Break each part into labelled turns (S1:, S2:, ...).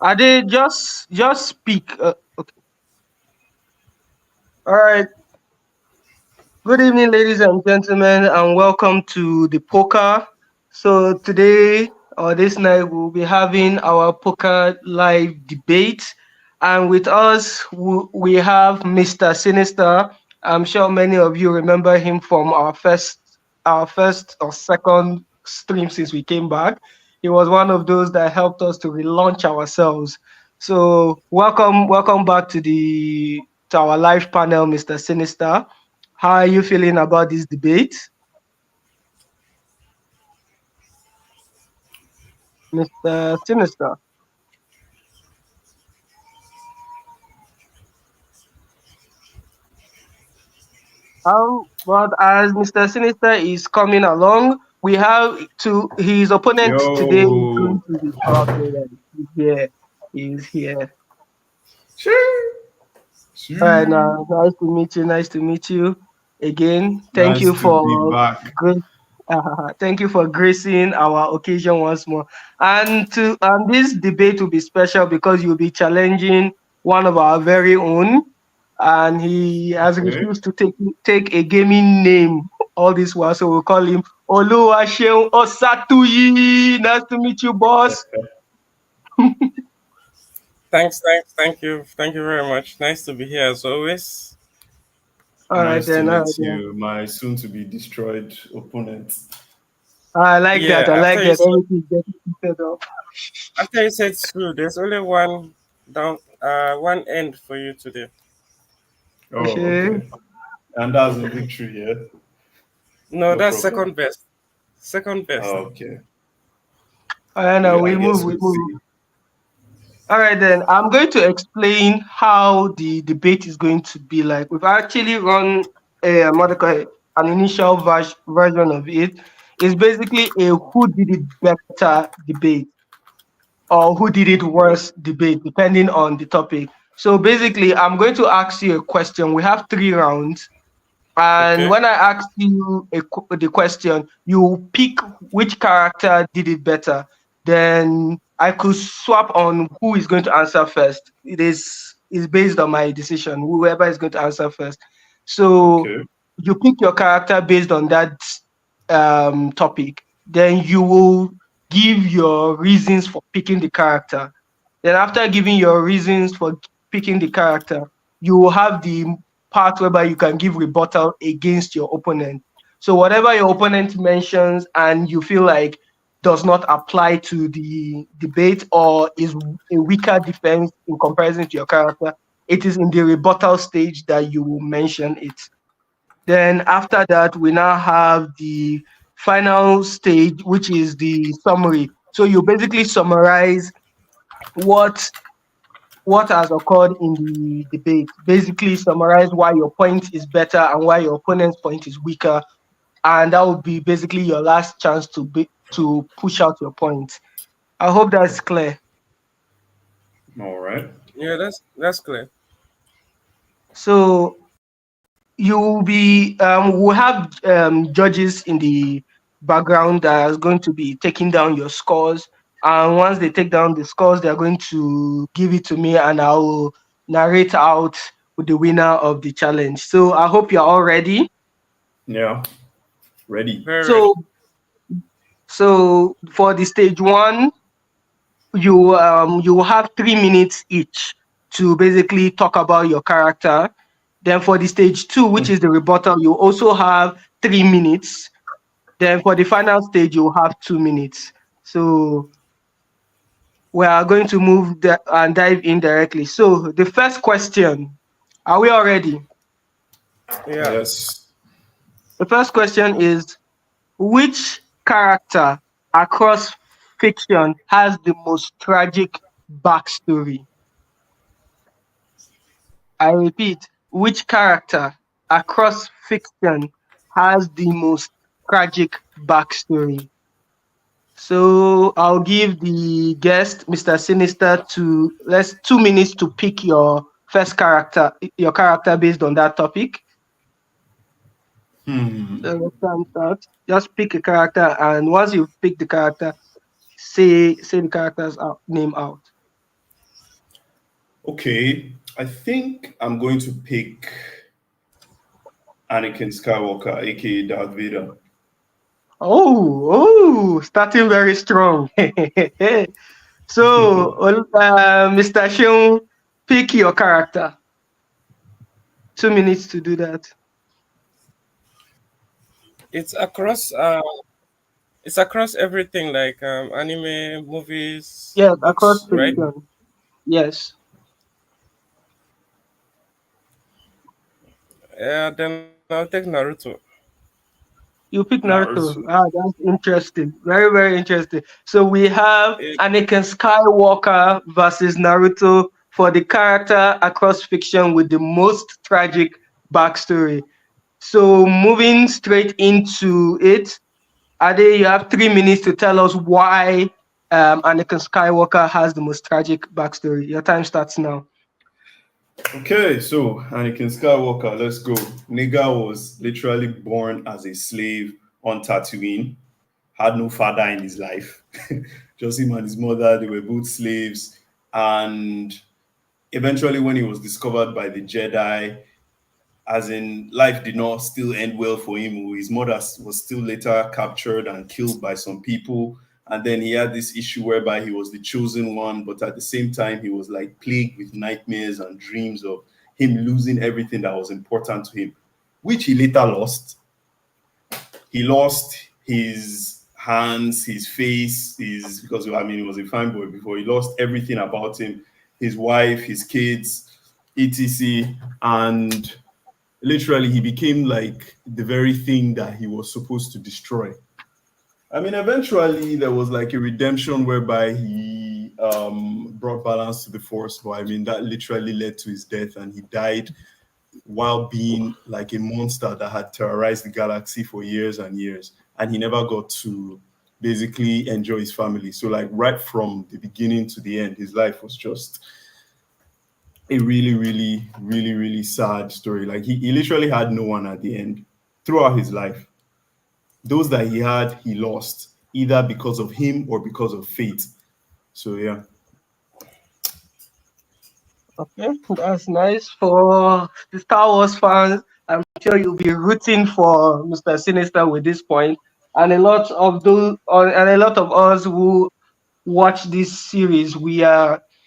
S1: Ade, just speak. Okay. All right. Good evening, ladies and gentlemen, and welcome to the poker. So today or this night we'll be having our poker live debate, and with us we have Mr. Sinister. I'm sure many of you remember him from our first or second stream since we came back. He was one of those that helped us to relaunch ourselves. So welcome back to our live panel, Mr. Sinister. How are you feeling about this debate, Mr. Sinister? But as Mr. Sinister is coming along, we have his opponent today is going
S2: Yo,
S1: to be okay. He's here. He's here.
S2: sure,
S1: All right,
S2: sure.
S1: now nice to meet you. Nice to meet you again. Thank
S2: Nice
S1: you
S2: to be
S1: for
S2: back.
S1: thank you for gracing our occasion once more. And this debate will be special because you'll be challenging one of our very own, and he has
S2: Okay.
S1: refused to take a gaming name all this while. So we'll call him Oluwaseun Osatuyi. Nice to meet you, boss.
S3: Thank you very much. Nice to be here as always.
S1: All right
S2: Nice to
S1: then. All right
S2: meet
S1: then.
S2: you, my soon to be destroyed opponent.
S1: I like that.
S3: Yeah,
S1: I like that. Everything's getting set up.
S3: after you said true, there's only one end for you today.
S2: Oh,
S1: Okay.
S2: okay. And that's a victory, yeah?
S3: No,
S2: No
S3: that's
S2: problem.
S3: second best. Second best.
S2: Oh, okay.
S1: All right, now we
S2: I
S1: move.
S2: guess
S1: We
S2: we'll
S1: move.
S2: see.
S1: All right, then I'm going to explain how the debate is going to be like. We've actually run what do you call it, an initial version of it. It's basically a who did it better debate or who did it worse debate, depending on the topic. So basically, I'm going to ask you a question. We have 3 rounds. And
S3: Okay.
S1: when I ask you the question, you pick which character did it better. Then I could swap on who is going to answer first. Is based on my decision, whoever is going to answer first. So
S2: Okay.
S1: you pick your character based on that topic. Then you will give your reasons for picking the character. Then after giving your reasons for picking the character, you will have the part whereby you can give rebuttal against your opponent. So whatever your opponent mentions and you feel like does not apply to the debate or is a weaker defense in comparison to your character, it is in the rebuttal stage that you will mention it. Then after that, we now have the final stage, which is the summary. So you basically summarize what what has occurred in the debate. Basically, summarize why your point is better and why your opponent's point is weaker, and that will be basically your last chance to push out your point. I hope that's clear.
S2: All right.
S3: Yeah, that's clear.
S1: So you will be we'll have judges in the background that are going to be taking down your scores, and once they take down the scores they are going to give it to me and I will narrate out with the winner of the challenge. So I hope you're all ready.
S2: Yeah. Ready.
S3: Very ready.
S1: So for the stage one, you will have 3 minutes each to basically talk about your character. Then for the stage two, which is the rebuttal, you also have 3 minutes. Then for the final stage, you have 2 minutes. So we are going to and dive in directly. So the first question, are we all ready?
S3: Yeah.
S2: Yes.
S1: The first question is, which character across fiction has the most tragic backstory? I repeat, which character across fiction has the most tragic backstory? So I'll give the guest, Mr. Sinister, to let's 2 minutes to pick your character based on that topic. So
S2: Hmm.
S1: let's start. Just pick a character, and once you pick the character, say the character's name out.
S2: Okay, I think I'm going to pick Anakin Skywalker, aka Darth Vader.
S1: Starting very strong. So, Mr. Sheung, pick your character. 2 minutes to do that.
S3: It's across it's across everything like anime, movies,
S1: Yes, across
S3: books, right?
S1: fiction. Yes.
S3: Yeah, then I'll take Naruto.
S1: You pick Naruto.
S2: Naruto.
S1: That's interesting. Very, very interesting. So we have
S3: It,
S1: Anakin Skywalker versus Naruto for the character across fiction with the most tragic backstory. So moving straight into it, Ade, you have 3 minutes to tell us why Anakin Skywalker has the most tragic backstory. Your time starts now.
S2: Okay, so Anakin Skywalker, let's go. Nigga was literally born as a slave on Tatooine, had no father in his life. Just him and his mother, they were both slaves. And eventually, when he was discovered by the Jedi, as in life did not still end well for him. His mother was still later captured and killed by some people. And then he had this issue whereby he was the chosen one, but at the same time, he was like plagued with nightmares and dreams of him losing everything that was important to him, which he later lost. He lost his hands, his face, his because I mean he was a fine boy before. He lost everything about him, his wife, his kids, etc. And literally he became like the very thing that he was supposed to destroy. I mean, eventually there was like a redemption whereby he brought balance to the force, but I mean that literally led to his death, and he died while being like a monster that had terrorized the galaxy for years and years, and he never got to basically enjoy his family. So like right from the beginning to the end, his life was just a really sad story. Like he literally had no one at the end throughout his life. Those that he had, he lost either because of him or because of fate. So yeah.
S1: Okay, that's nice. For the Star Wars fans, I'm sure you'll be rooting for Mr. Sinister with this point. And a lot of us who watch this series, we feel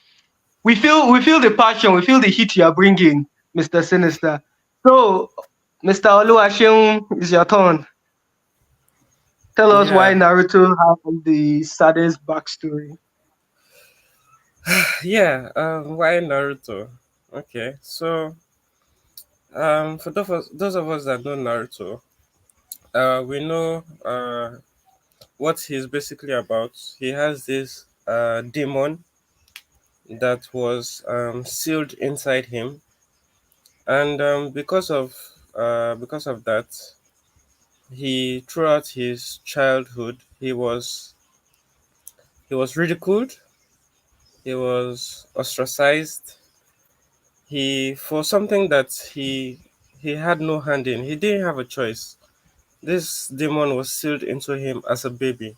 S1: the passion, we feel the heat you are bringing, Mr. Sinister. So, Mr. Oluwaseun, it's your turn. Tell us why
S3: yeah,
S1: Naruto has the saddest backstory.
S3: yeah. Why Naruto? Okay, so for those of us that know Naruto, we know what he's basically about. He has this demon that was sealed inside him, and because of that, he throughout his childhood he was ridiculed, he was ostracized, he for something that he had no hand in. He didn't have a choice. This demon was sealed into him as a baby.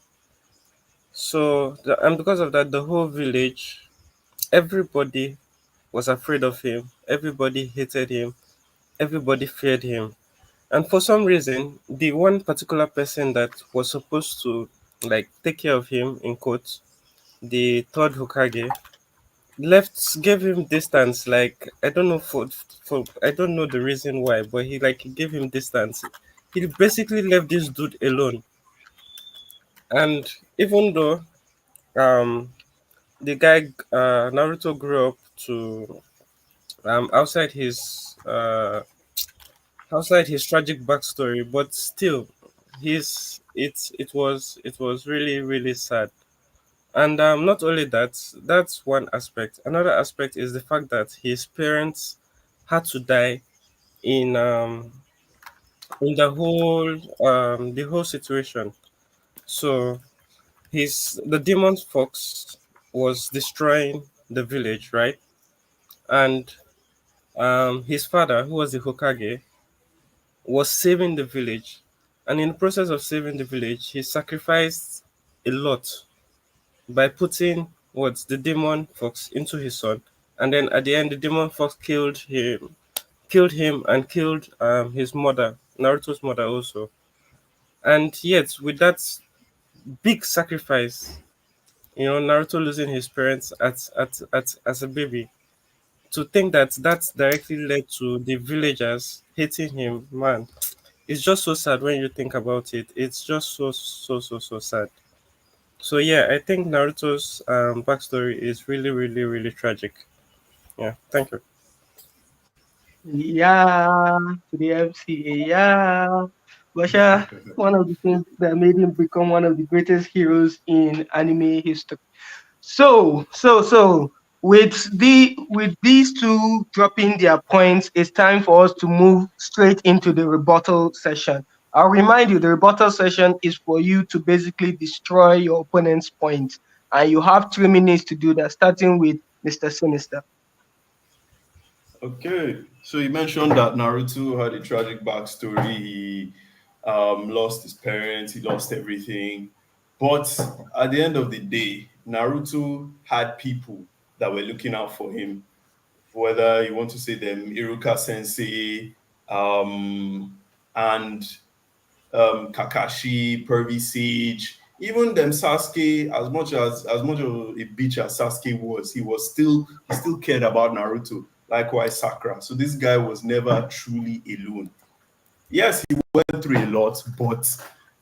S3: And because of that, the whole village, everybody was afraid of him. Everybody hated him. Everybody feared him. And for some reason, the one particular person that was supposed to like take care of him, in quotes, the third Hokage, left gave him distance. Like I don't know for I don't know the reason why, but he gave him distance. He basically left this dude alone. And even though um the guy Naruto grew up to outside his tragic backstory, but still, it was really sad. And not only that, that's one aspect. Another aspect is the fact that his parents had to die in the whole situation. So the demon fox was destroying the village, right? And his father, who was the Hokage, was saving the village. And in the process of saving the village, he sacrificed a lot by putting what the demon fox into his son and then at the end the demon fox killed him and killed his mother, Naruto's mother also. And yet with that big sacrifice, Naruto losing his parents at as a baby, to think that that directly led to the villagers hating him, man, it's just so sad when you think about it. It's just so sad. So yeah, I think Naruto's backstory is really, really, really tragic. Yeah, thank you.
S1: Yeah, to the MCA, yeah. Basha, one of the things that made him become one of the greatest heroes in anime history. So, with these two dropping their points, it's time for us to move straight into the rebuttal session. I'll remind you, the rebuttal session is for you to basically destroy your opponent's points, and you have 3 minutes to do that, starting with Mr. Sinister.
S2: Okay, so you mentioned that Naruto had a tragic backstory. He lost his parents, he lost everything. But at the end of the day, Naruto had people that were looking out for him. Whether you want to say them, Iruka Sensei, and Kakashi, Pervy Sage, even them Sasuke. As much of a bitch as Sasuke was, he still cared about Naruto. Likewise, Sakura. So this guy was never truly alone. Yes, he went through a lot, but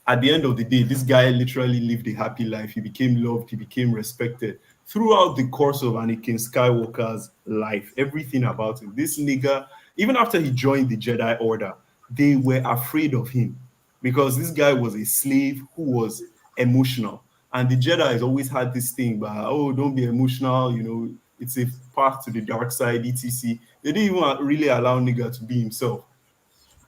S2: at the end of the day, this guy literally lived a happy life. He became loved, he became respected throughout the course of Anakin Skywalker's life. Everything about him. This nigga, even after he joined the Jedi Order, they were afraid of him because this guy was a slave who was emotional. And the Jedi has always had this thing about, oh, don't be emotional, it's a path to the dark side, etc. They didn't even really allow nigga to be himself,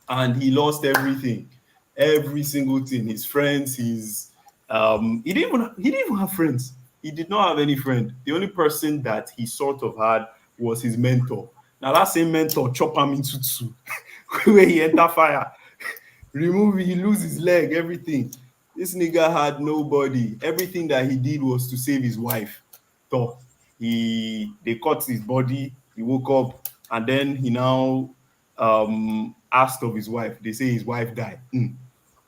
S2: and he lost everything, every single thing. His friends, his he didn't even have friends. He did not have any friend. The only person that he sort of had was his mentor. Now that same mentor chop him into two, where he enter fire, remove, he lose his leg, everything. This nigga had nobody. Everything that he did was to save his wife. So they cut his body, he woke up, and then he now asked of his wife. They say his wife died.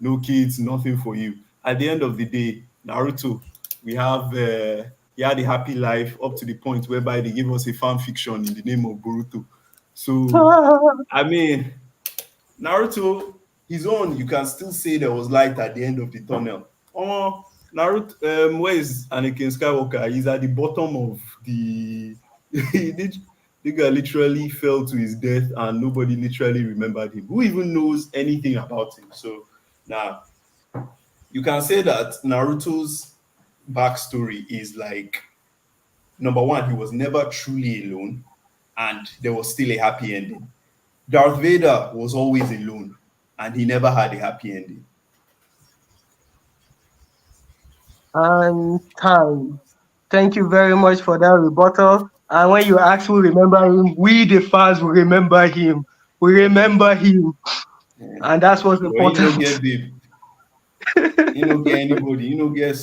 S2: No kids, nothing for you. At the end of the day, Naruto, we have he had a happy life up to the point whereby they give us a fan fiction in the name of Boruto. So I mean, Naruto, his own, you can still say there was light at the end of the tunnel. Oh, Naruto, where is Anakin Skywalker? He's at the bottom of the. The guy literally fell to his death, and nobody literally remembered him. Who even knows anything about him? So now you can say that Naruto's backstory is like, number one, he was never truly alone, and there was still a happy ending. Darth Vader was always alone, and he never had a happy ending.
S1: And time. Thank you very much for that rebuttal. And when you actually remember him, we the fans will remember him. We remember him,
S2: Yeah.
S1: and that's what's
S2: But he no
S1: important.
S2: get babe, he no get anybody, he no get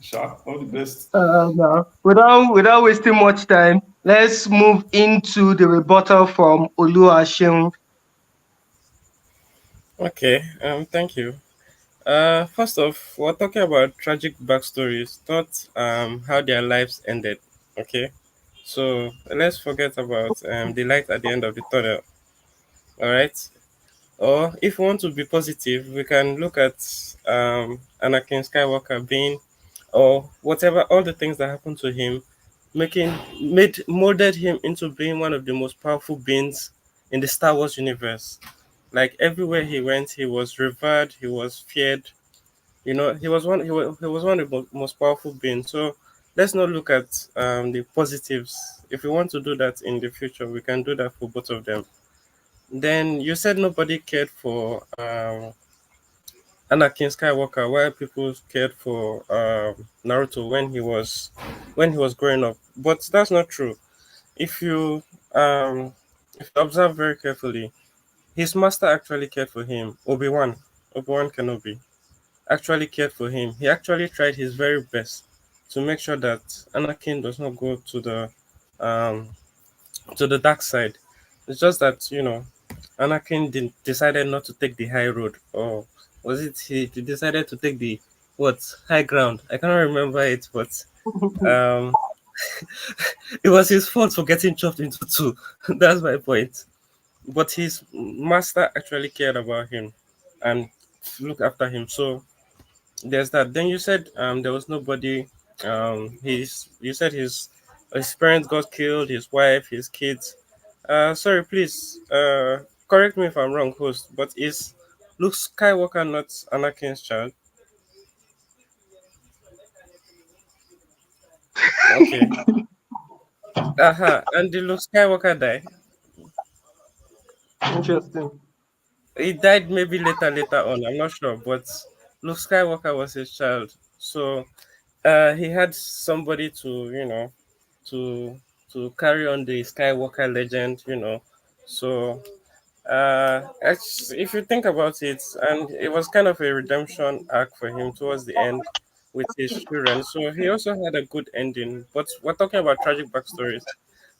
S2: sharp. All the best.
S1: Now, without wasting much time, let's move into the rebuttal from Oluwaseun.
S3: Okay, thank you. First off, we're talking about tragic backstories, not how their lives ended. Okay, so let's forget about the light at the end of the tunnel. All right. Or if we want to be positive, we can look at Anakin Skywalker being, or whatever, all the things that happened to him, molded him into being one of the most powerful beings in the Star Wars universe. Like everywhere he went, he was revered, he was feared. He was one of the most powerful beings. So let's not look at the positives. If we want to do that in the future, we can do that for both of them. Then you said nobody cared for Anakin Skywalker, while people cared for Naruto when he was growing up. But that's not true. If you um, if you observe very carefully, his master actually cared for him. Obi Wan Kenobi actually cared for him. He actually tried his very best to make sure that Anakin does not go to the um to the dark side. It's just that Anakin decided not to take the high road, or was it he decided to take the what high ground? I cannot remember it, but um, it was his fault for getting chopped into two. That's my point. But his master actually cared about him and looked after him. So there's that. Then you said there was nobody. He's you said his parents got killed, his wife, his kids. Sorry, please. Correct me if I'm wrong, host. But is Luke Skywalker not Anakin's child? Okay. And did Luke Skywalker die?
S1: Interesting.
S3: He died maybe later on. I'm not sure, but Luke Skywalker was his child. So he had somebody to to carry on the Skywalker legend. So if you think about it, and it was kind of a redemption arc for him towards the end with his children. So he also had a good ending. But we're talking about tragic backstories,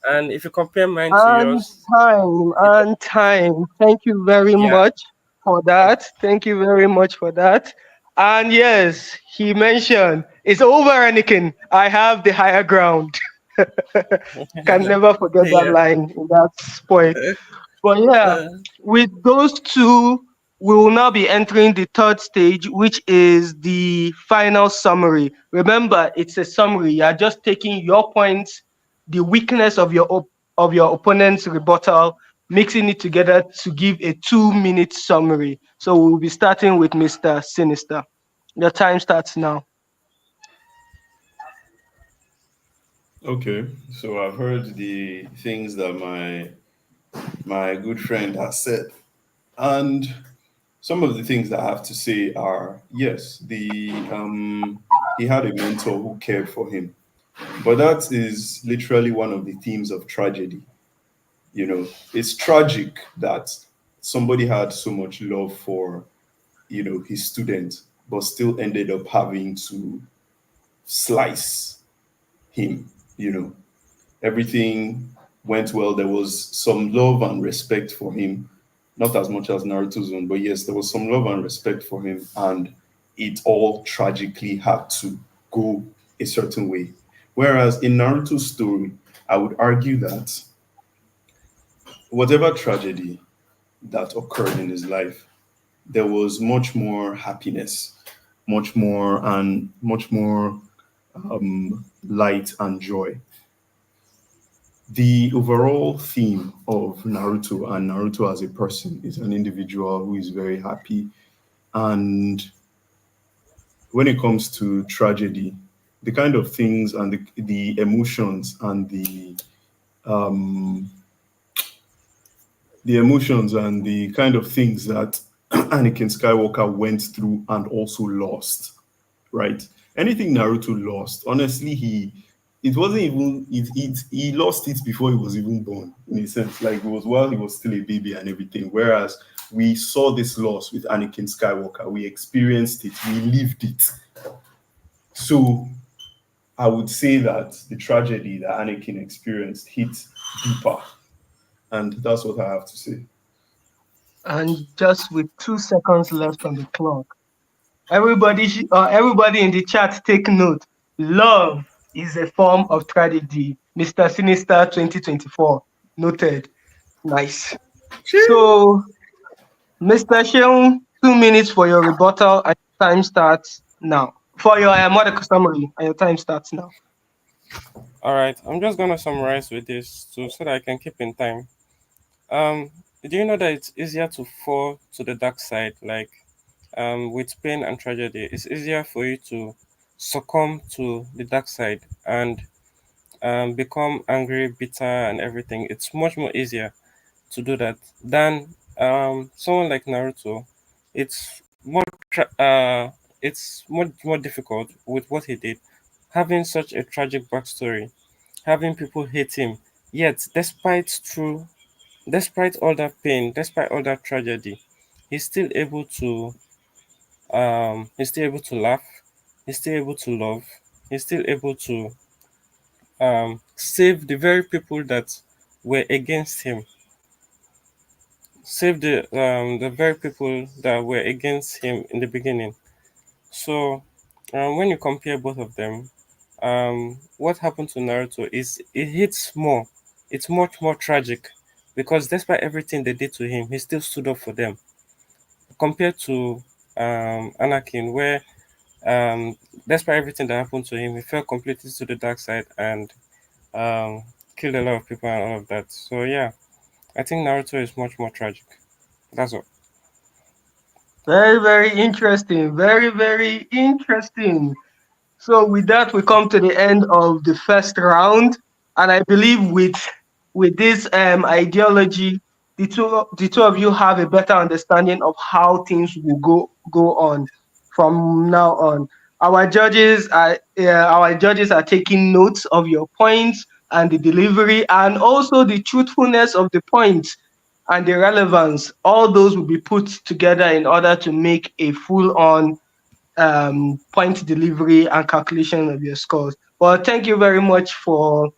S3: and if you compare mine to
S1: And
S3: yours,
S1: time,
S3: it,
S1: and time. Thank you very
S3: yeah,
S1: much for that. Thank you very much for that. And yes, he mentioned, it's over, Anakin. I have the higher ground. Can never forget that
S3: yeah.
S1: line in that point. But yeah,
S3: Uh,
S1: with those two, we will now be entering the third stage, which is the final summary. Remember, it's a summary. You are just taking your points, the weakness of of your opponent's rebuttal, mixing it together to give a 2 minute summary. So we'll be starting with Mr. Sinister. Your time starts now.
S2: Okay, so I've heard the things that my good friend has said, and some of the things that I have to say are yes, the he had a mentor who cared for him, but that is literally one of the themes of tragedy. It's tragic that somebody had so much love for his student, but still ended up having to slice him. You know, everything went well. There was some love and respect for him, not as much as Naruto's own, but yes, there was some love and respect for him, and it all tragically had to go a certain way. Whereas in Naruto's story, I would argue that whatever tragedy that occurred in his life, there was much more happiness, much more light and joy. The overall theme of Naruto and Naruto as a person is an individual who is very happy. And when it comes to tragedy, the kind of things and the emotions and um, the emotions and the kind of things that Anakin Skywalker went through and also lost, right? Anything Naruto lost, honestly, it wasn't even he lost it before he was even born, in a sense. Like it was while he was still a baby and everything. Whereas we saw this loss with Anakin Skywalker, we experienced it, we lived it. So I would say that the tragedy that Anakin experienced hit deeper, and that's what I have to say.
S1: And just with 2 seconds left on the clock, everybody in the chat, take note. Love is a form of tragedy. Mr. Sinister 2024. Noted. Nice. So, Mr. Sheung, 2 minutes for your rebuttal, and your time starts now. For your model summary, and your time starts now.
S3: all right. I'm just gonna summarize with this so that I can keep in time. Um, do you know that it's easier to fall to the dark side, like with pain and tragedy? It's easier for you to succumb to the dark side and become angry, bitter, and everything. It's much more easier to do that than someone like Naruto. It's it's more difficult with what he did, having such a tragic backstory, having people hate him. Yet, despite all that pain, despite all that tragedy, he's still able to laugh, he's still able to love, he's still able to save the very people that were against him, save the very people that were against him in the beginning. So when you compare both of them, what happened to Naruto is it hits more. It's much more tragic because despite everything they did to him, he still stood up for them. Compared to Anakin, where despite everything that happened to him, he fell completely to the dark side and um, killed a lot of people and all of that. So yeah, I think Naruto is much more tragic. That's all.
S1: Very, very interesting. Very, very interesting. So with that, we come to the end of the first round, and I believe with this ideology, the two of you have a better understanding of how things will go on from now on. Our judges are taking notes of your points and the delivery, and also the truthfulness of the points and the relevance. All those will be put together in order to make a full-on point delivery and calculation of your scores. Well, thank you very much for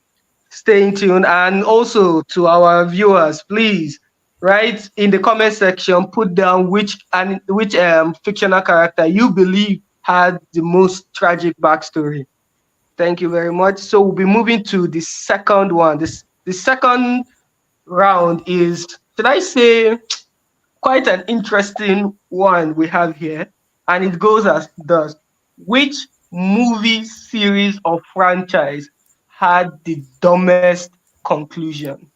S1: staying tuned. And also to our viewers, please write in the comment section, put down which fictional character you believe had the most tragic backstory. Thank you very much. So we'll be moving to the second one. The second round is, should I say, quite an interesting one we have here, and it goes as thus: which movie series or franchise had the dumbest conclusion?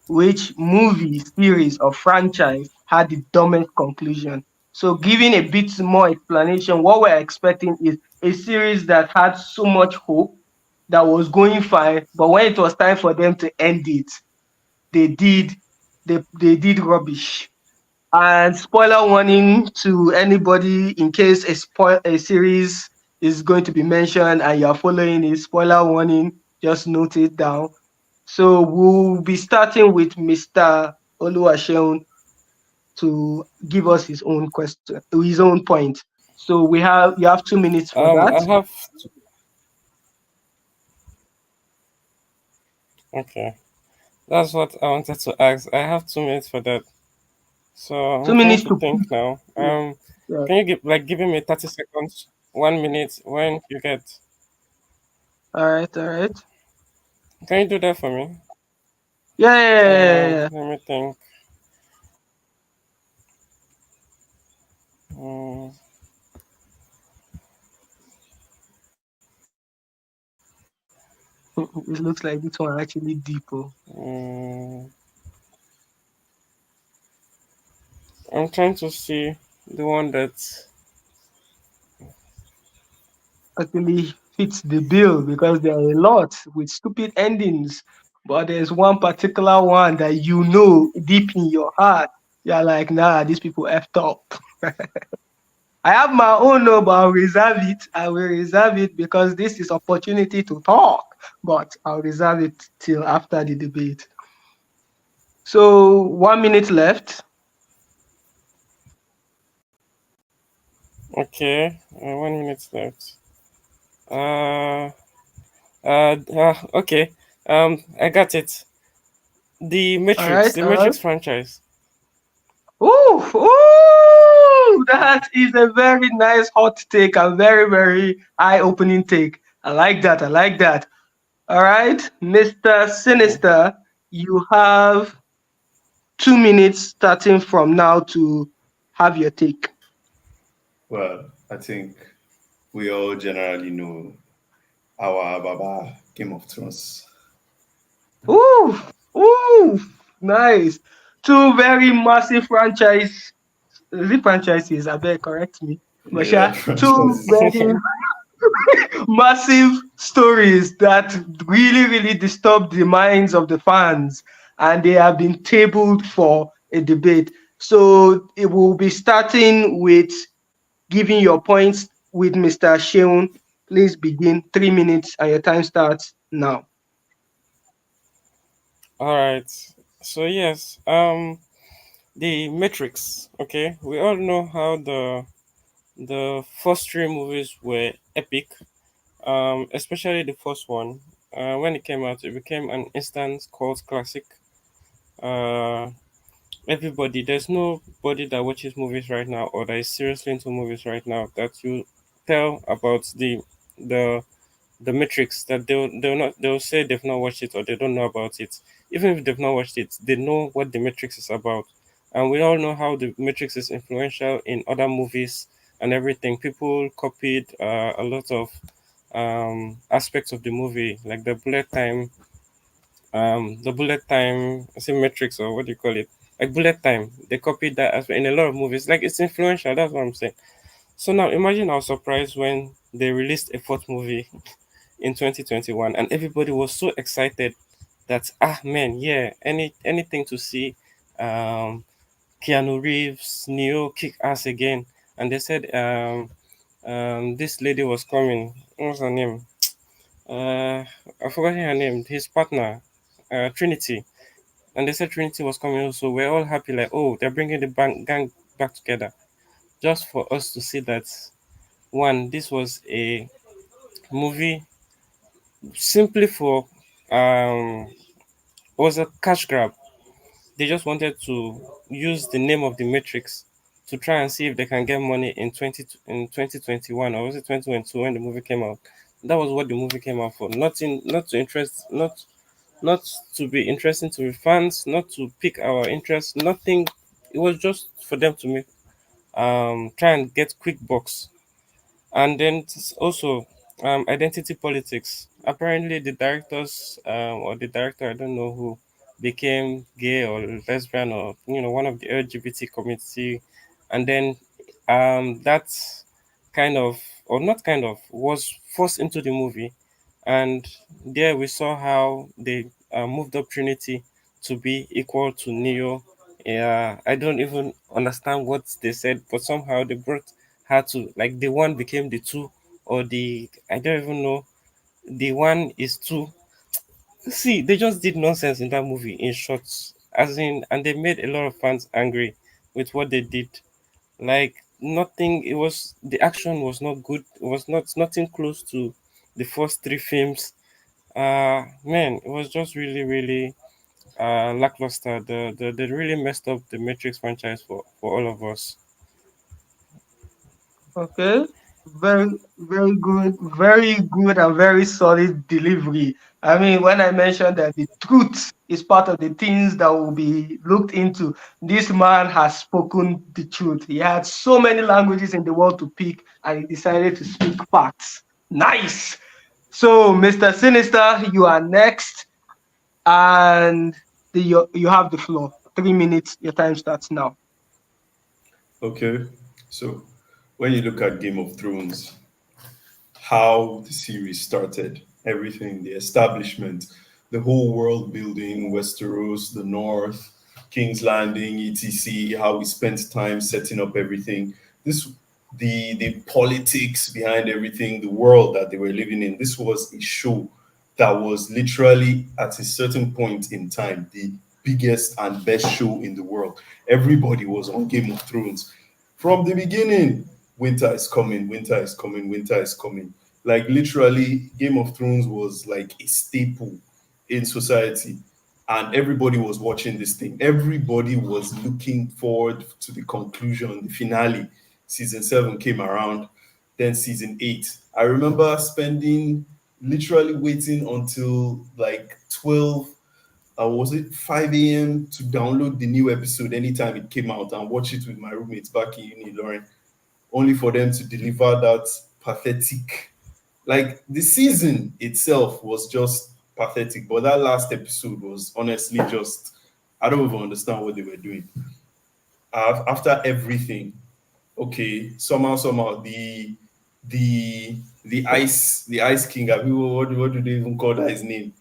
S1: Which movie series or franchise had the dumbest conclusion? So, giving a bit more explanation, what we're expecting is a series that had so much hope, that was going fine, but when it was time for them to end it, they did they did rubbish. And spoiler warning to anybody in case a series is going to be mentioned and you're following a spoiler warning, just note it down. So we'll be starting with Mr. Oluwaseun to give us his own question, his own point. So you have 2 minutes for
S3: I
S1: that.
S3: have okay. That's what I wanted to ask. I have 2 minutes for that. So
S1: Two
S3: I'm trying
S1: minutes
S3: to
S1: to
S3: think now.
S1: yeah, yeah.
S3: Can you giving me 30 seconds, 1 minute when you get?
S1: All right, all right.
S3: Can you do that for me?
S1: Yeah, yeah, yeah, yeah, yeah.
S3: Let me think. Um,
S1: It looks like this one actually deep. Oh.
S3: um, I'm trying to see the one that.
S1: Actually fits the bill because there are a lot with stupid endings. But there's one particular one that you know deep in your heart. You're like, nah, these people effed up. I have my own no, but I'll reserve it. I will reserve it because this is opportunity to talk. But I'll reserve it till after the debate. So 1 minute left.
S3: Okay, 1 minute left. Uh, okay. I got it.
S1: All right,
S3: The
S1: all right.
S3: Matrix franchise.
S1: Ooh, ooh, that is a very nice hot take and very, very eye-opening take. I like that. I like that. All right, Mr.
S3: Mhm.
S1: Sinister, you have 2 minutes starting from now to have your take.
S2: Well, I think we all generally know our Baba Game of Thrones.
S1: Ooh, ooh, nice. Two very massive franchise. Is it franchises? I beg, correct me. But
S2: Yeah,
S1: yeah, two
S2: franchises.
S1: very massive stories that really, really disturbed the minds of the fans, and they have been tabled for a debate. So it will be starting with giving your points with Mr. Sheun. Please begin. 3 minutes, and your time starts now.
S3: All right. So yes, the Matrix. Okay, we all know how the first three movies were epic. especially the first one. When it came out, it became an instant cult classic. Uh, Everybody, there's nobody that watches movies right now or that is seriously into movies right now that you tell about the the Matrix that they'll say they've not watched it or they don't know about it. Even if they've not watched it, they know what the Matrix is about, and we all know how the Matrix is influential in other movies and everything. People copied a lot of aspects of the movie, like the bullet time, I say Matrix or what do you call it? Like bullet time. They copied that as in a lot of movies. Like it's influential. That's what I'm saying. So now imagine I was surprised when they released a fourth movie in 2021 and everybody was so excited that man, yeah, anything to see um Keanu Reeves Neo kick ass again. And they said this lady was coming. What's her name? I forgot her name. His partner, Trinity. And they said Trinity was coming also. We're all happy, like, oh, they're bringing the gang back together. Just for us to see that, one, this was a movie simply for, was a cash grab. They just wanted to use the name of the Matrix to try and see if they can get money in 2021 or was it 2022 when the movie came out. That was what the movie came out for. Not to interest, not to be interesting to the fans, not to pick our interest, nothing. It was just for them to make try and get quick bucks. And then also identity politics. Apparently, the directors or the director, I don't know who, became gay or lesbian or one of the LGBT community, and then that kind of or not kind of was forced into the movie, and there we saw how they moved up Trinity to be equal to Neo. Yeah, I don't even understand what they said, but somehow they brought her to like the one became the two, or the I don't even know. The one is two. See, they just did nonsense in that movie in shorts, as in, and they made a lot of fans angry with what they did. Like nothing. It was the action was not good. It was nothing close to the first three films. Man, it was just really lackluster. They really messed up the Matrix franchise for all of us.
S1: Okay. Very good and very solid delivery. I mean, when I mentioned that the truth is part of the things that will be looked into, this man has spoken the truth. He had so many languages in the world to pick, and he decided to speak facts. Nice. So, Mr. Sinister, you are next, and you have the floor. 3 minutes. Your time starts now.
S2: Okay. So when you look at Game of Thrones, how the series started, everything, the establishment, the whole world building, Westeros, the North, King's Landing, etc., how we spent time setting up everything. This the politics behind everything, the world that they were living in. This was a show that was literally at a certain point in time the biggest and best show in the world. Everybody was on Game of Thrones from the beginning. Winter is coming, winter is coming, winter is coming. Like literally, Game of Thrones was like a staple in society, and everybody was watching this thing. Everybody was looking forward to the conclusion, the finale. Season 7 came around, then season 8. I remember spending literally waiting until like 12, was it 5 a.m. to download the new episode anytime it came out and watch it with my roommates back in uni, Lauren, only for them to deliver that pathetic. Like the season itself was just pathetic, but that last episode was honestly just, I don't even understand what they were doing. After everything, okay, somehow the ice king, what do they even call that his name?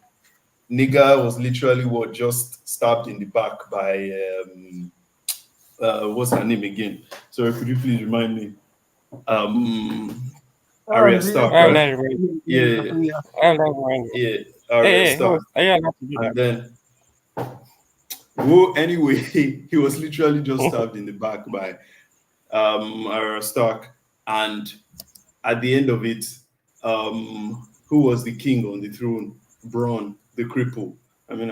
S2: Nigga was literally what just stabbed in the back by what's her name again? Sorry, could you please remind me? Um, Arya
S1: Yeah,
S2: Stark,
S3: I'm
S2: right?
S3: not ready.
S2: Yeah,
S1: yeah.
S3: I'm not ready.
S2: yeah,
S3: Hey,
S2: Arya
S3: hey,
S2: Stark.
S3: host, are you allowed to do
S2: And
S3: that?
S2: then, well, anyway, he was literally just stabbed in the back by Arya Stark. And at the end of it, who was the king on the throne? Braun, the cripple. I mean,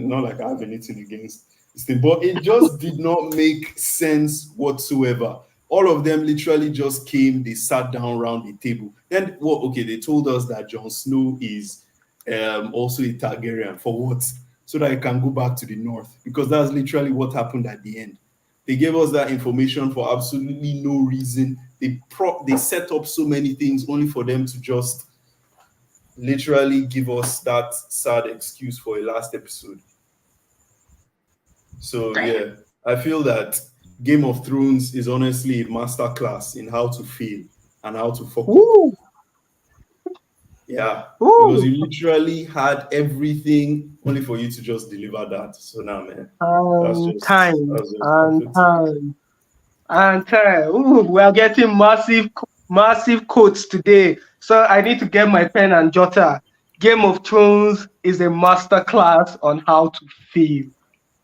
S2: not like I have anything against this thing, but it just did not make sense whatsoever. All of them literally just came, they sat down around the table. Then, well, okay, they told us that Jon Snow is also a Targaryen. For what? So that he can go back to the north, because that's literally what happened at the end. They gave us that information for absolutely no reason. They set up so many things only for them to just literally give us that sad excuse for a last episode. So
S1: Damn.
S2: yeah, I feel that Game of Thrones is honestly a masterclass in how to fail and how to fuck up.
S1: Woo,
S2: Yeah, because
S1: woo.
S2: you literally had everything only for you to just deliver that. So now, man,
S1: Time,
S2: that's just
S1: and
S2: perfect to me.
S1: time, and time. Ooh, we are getting massive quotes today. So I need to get my pen and jotter. Game of Thrones is a masterclass on how to feel.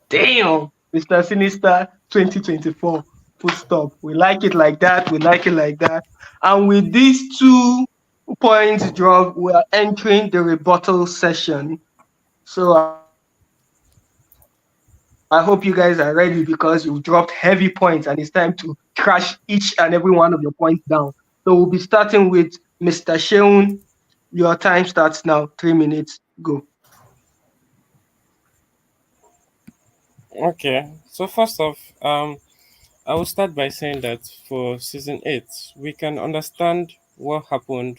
S1: Damn, Mr. Sinister 2024. Full stop. We like it like that. We like it like that. And with these 2 points drop, we are entering the rebuttal session. So I hope you guys are ready because you've dropped heavy points and it's time to crash each and every one of your points down. So we'll be starting with Mr. Sheun. Your time starts now. 3 minutes. Go.
S3: Okay, so first off, I will start by saying that for season 8, we can understand what happened,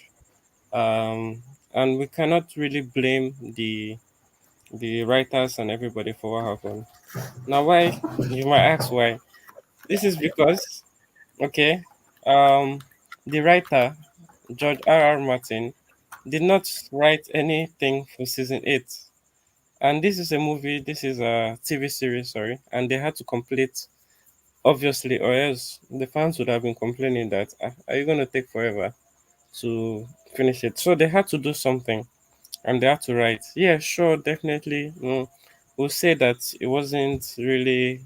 S3: um, and we cannot really blame the writers and everybody for what happened. Now, why? You might ask why. This is because, okay, um, the writer George R. R. Martin did not write anything for season 8, and this is a movie. This is a TV series, sorry, and they had to complete, obviously, or else the fans would have been complaining that, "Ah, are you going to take forever to finish it?" So they had to do something, and they had to write. Yeah, sure, definitely. We'll say that it wasn't really,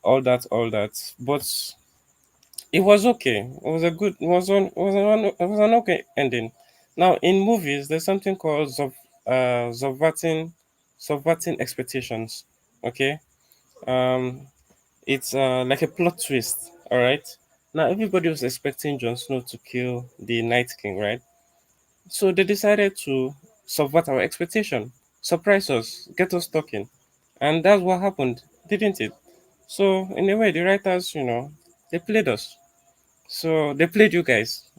S3: all that, but it was okay. It was a good. It was an okay ending. Now, in movies, there's something called subverting expectations. Okay. Um, it's like a plot twist. All right. Now, everybody was expecting Jon Snow to kill the Night King, right? So they decided to subvert our expectation, surprise us, get us talking, and that's what happened, didn't it? So in a way, the writers, they played us. So they played you guys.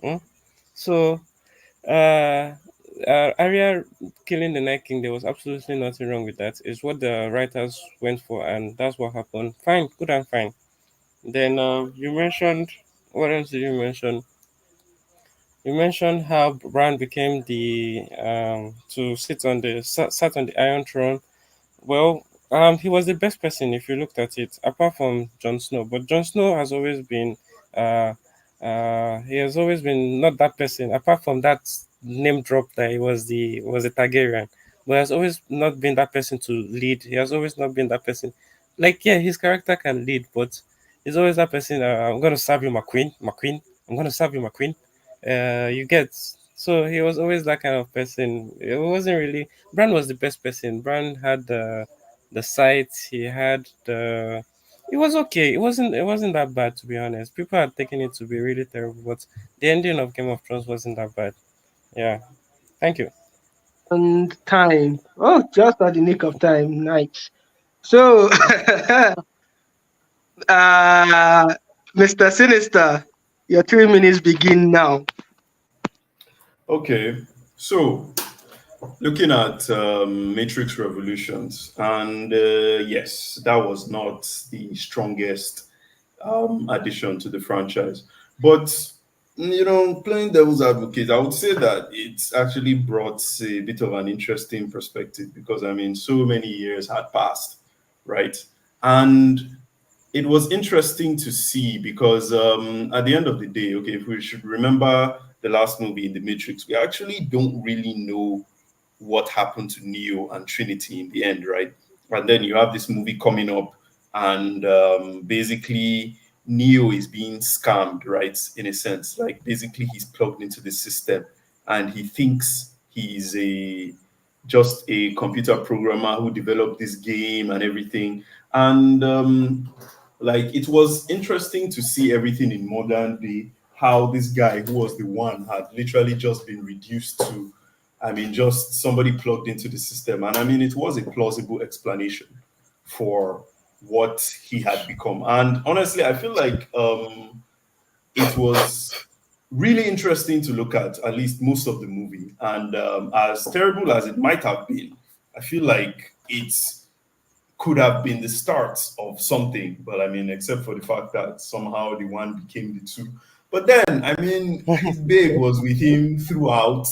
S3: So uh, Arya killing the Night King, there was absolutely nothing wrong with that. It's what the writers went for, and that's what happened. Fine, good and fine. Then you mentioned, what else did you mention? You mentioned how Bran became the to sat on the Iron Throne. Well, he was the best person if you looked at it, apart from Jon Snow. But Jon Snow has always been, uh, he has always been not that person. Apart from that name drop that he was a Targaryen, but has always not been that person to lead. He has always not been that person. Like, yeah, his character can lead, but he's always that person. I'm gonna serve you, my queen, my queen. I'm gonna serve you, my queen. You get. So he was always that kind of person. It wasn't really. Bran was the best person. Bran had the sights. He had the. It was okay. It wasn't that bad, to be honest. People had taken it to be really terrible, but the ending of Game of Thrones wasn't that bad. Yeah. Thank you.
S1: And time. Oh, just at the nick of time. Nice. So, Mr. Sinister, your 3 minutes begin now.
S2: Okay, so looking at Matrix Revolutions, and yes, that was not the strongest addition to the franchise. But playing devil's advocate, I would say that it's actually brought a bit of an interesting perspective, because I mean, so many years had passed, right? And it was interesting to see, because at the end of the day, okay, if we should remember the last movie in the Matrix, we actually don't really know what happened to Neo and Trinity in the end, right? And then you have this movie coming up, and basically Neo is being scammed, right? In a sense, like basically he's plugged into the system, and he thinks he's a just a computer programmer who developed this game and everything. And like it was interesting to see everything in modern day, how this guy who was the one had literally just been reduced to, I mean, just somebody plugged into the system. And I mean, it was a plausible explanation for what he had become. And honestly, I feel like it was really interesting to look at least most of the movie. And as terrible as it might have been, I feel like it could have been the start of something. But I mean, except for the fact that somehow the one became the two. But then, I mean, his babe was with him throughout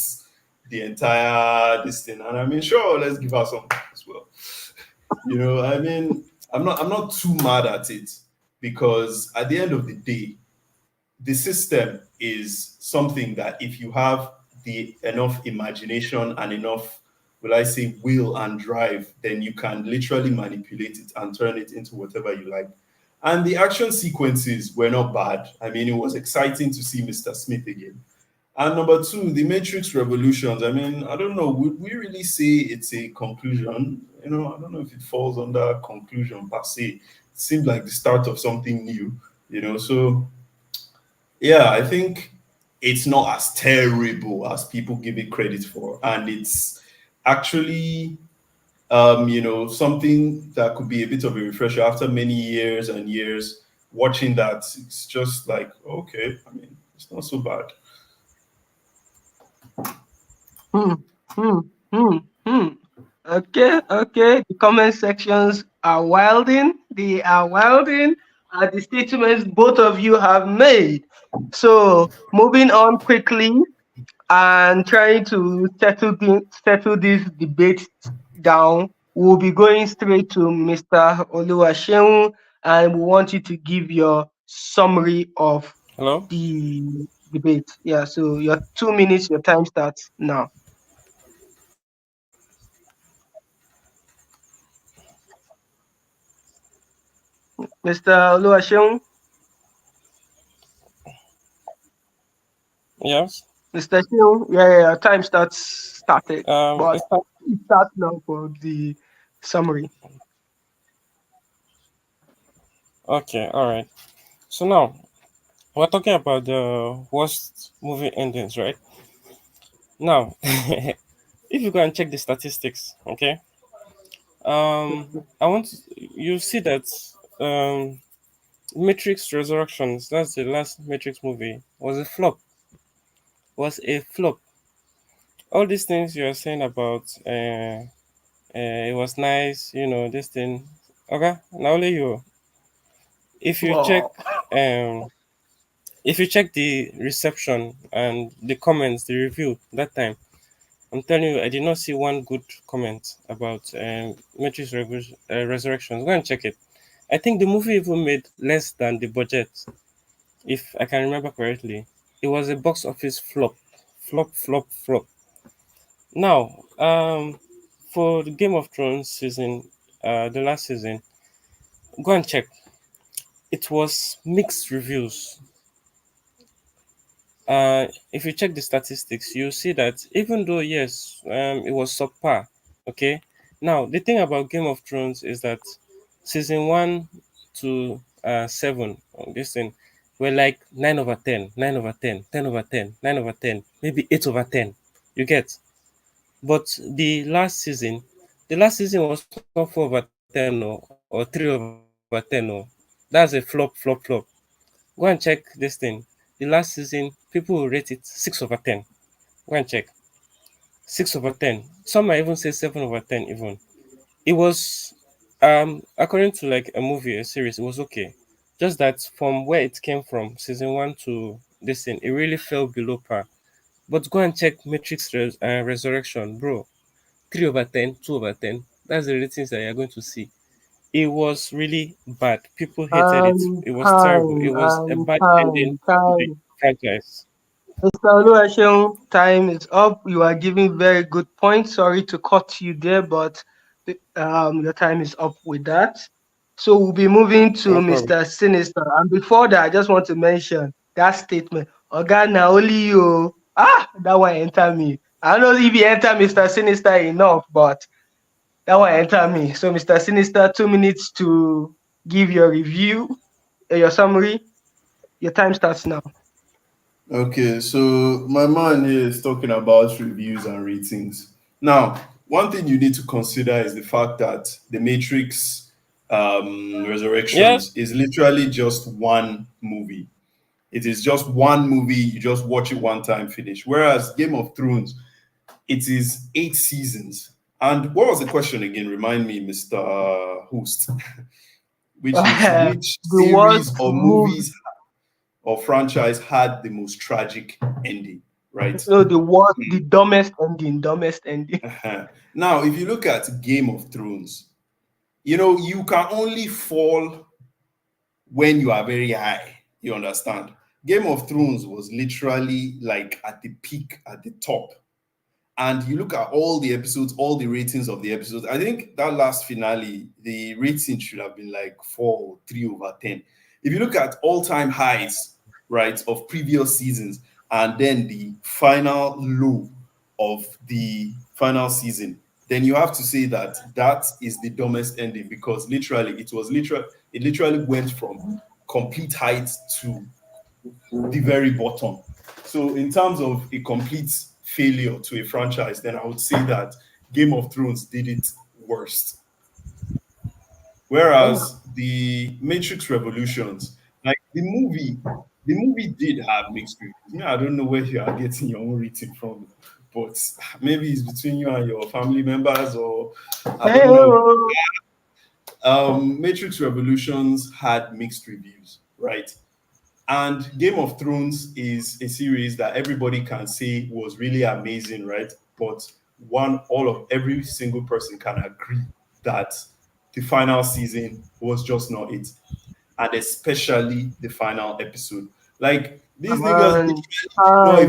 S2: the entire this thing. And I mean, sure, let's give her some as well. I mean, I'm not too mad at it because at the end of the day, the system is something that if you have the enough imagination and enough, will I say, will and drive, then you can literally manipulate it and turn it into whatever you like. And the action sequences were not bad. I mean, it was exciting to see Mr. Smith again. And number two, the Matrix Revolutions. I mean, I don't know. Would we really say it's a conclusion? I don't know if it falls under conclusion per se. It seemed like the start of something new. So yeah, I think it's not as terrible as people give it credit for. And it's actually something that could be a bit of a refresher after many years and years watching that. It's just like, okay, I mean, it's not so bad.
S1: Hmm, hmm, hmm, hmm. Okay, okay. The comment sections are wilding. They are wilding at the statements both of you have made. So, moving on quickly and trying to settle this debate down, we'll be going straight to Mr. Oluwaseun, and we want you to give your summary of
S3: Hello?
S1: the debate. Yeah, so your 2 minutes, your time starts now. Mr. Oluwaseun,
S3: Yes.
S1: Mr. Seun, yeah, time started, but
S3: It's not,
S1: it starts now for the summary.
S3: okay, all right. So now we're talking about the worst movie endings, right? Now, if you go and check the statistics, okay, I want you see that Matrix Resurrections, that's the last Matrix movie, was a flop. Was a flop. All these things you are saying about it was nice, this thing. Okay, now only you. If you check,
S1: Wow.
S3: um, if you check the reception and the comments, the review that time, I'm telling you, I did not see one good comment about Resurrections. Go and check it. I think the movie even made less than the budget, if I can remember correctly. It was a box office flop, flop, flop, flop. Now, for the Game of Thrones season, the last season, go and check. It was mixed reviews. If you check the statistics, you see that even though yes, it was subpar. Okay. Now the thing about Game of Thrones is that season 1 to 7, this thing, were like 9/10, 9/10, 10/10, 9/10, maybe 8/10. You get. But the last season was not 4/10 or 3/10. That's a flop, flop, flop. Go and check this thing. The last season, people will rate it 6/10. Go and check. 6/10. Some might even say 7/10 even. It was according to like a movie, a series, it was okay. Just that from where it came from, season one to this thing, it really fell below par. But go and check Matrix Resurrection, bro. 3/10, 2/10. That's the ratings that you're going to see. It was really bad. People hated it. It was terrible. It was a bad ending to the
S1: Time.
S3: franchise.
S1: Mr. Oluwaseun, time is up. You are giving very good points. Sorry to cut you there, but your time is up with that. So we'll be moving to
S3: No problem.
S1: Mr. Sinister. And before that, I just want to mention that statement. Oga, na only you. That one enter me. I don't know if he enter Mr. Sinister enough, but that one enter me. So, Mr. Sinister, 2 minutes to give your review, your summary. Your time starts now.
S2: Okay, so my man here is talking about reviews and ratings. Now, one thing you need to consider is the fact that The Matrix
S3: Yes.
S2: Resurrections is literally just one movie. It is just one movie, you just watch it one time, finish. Whereas Game of Thrones, it is 8 seasons. And what was the question again? Remind me, Mr. Host, which is which
S1: The
S2: series
S1: worst
S2: or
S1: movie,
S2: movies or franchise had the most tragic ending, right?
S1: no, the worst, the dumbest ending, dumbest ending.
S2: Now, if you look at Game of Thrones, you can only fall when you are very high. You understand? Game of Thrones was literally like at the peak, at the top. And you look at all the episodes, all the ratings of the episodes. I think that last finale, the rating should have been like 4 or 3 over 10. If you look at all-time highs, right, of previous seasons, and then the final low of the final season, then you have to say that that is the dumbest ending because it literally went from complete height to the very bottom. So, in terms of a complete failure to a franchise, then I would say that Game of Thrones did it worst.
S1: Oh,
S2: Whereas the Matrix Revolutions, like the movie did have mixed reviews. I don't know where you are getting your own rating from, but maybe it's between you and your family members, or I
S1: hey,
S2: don't know.
S1: oh.
S2: Matrix Revolutions had mixed reviews, right? And Game of Thrones is a series that everybody can say was really amazing, right? But all of every single person can agree that the final season was just not it. And especially the final episode. Like these niggas
S1: And
S2: literally did not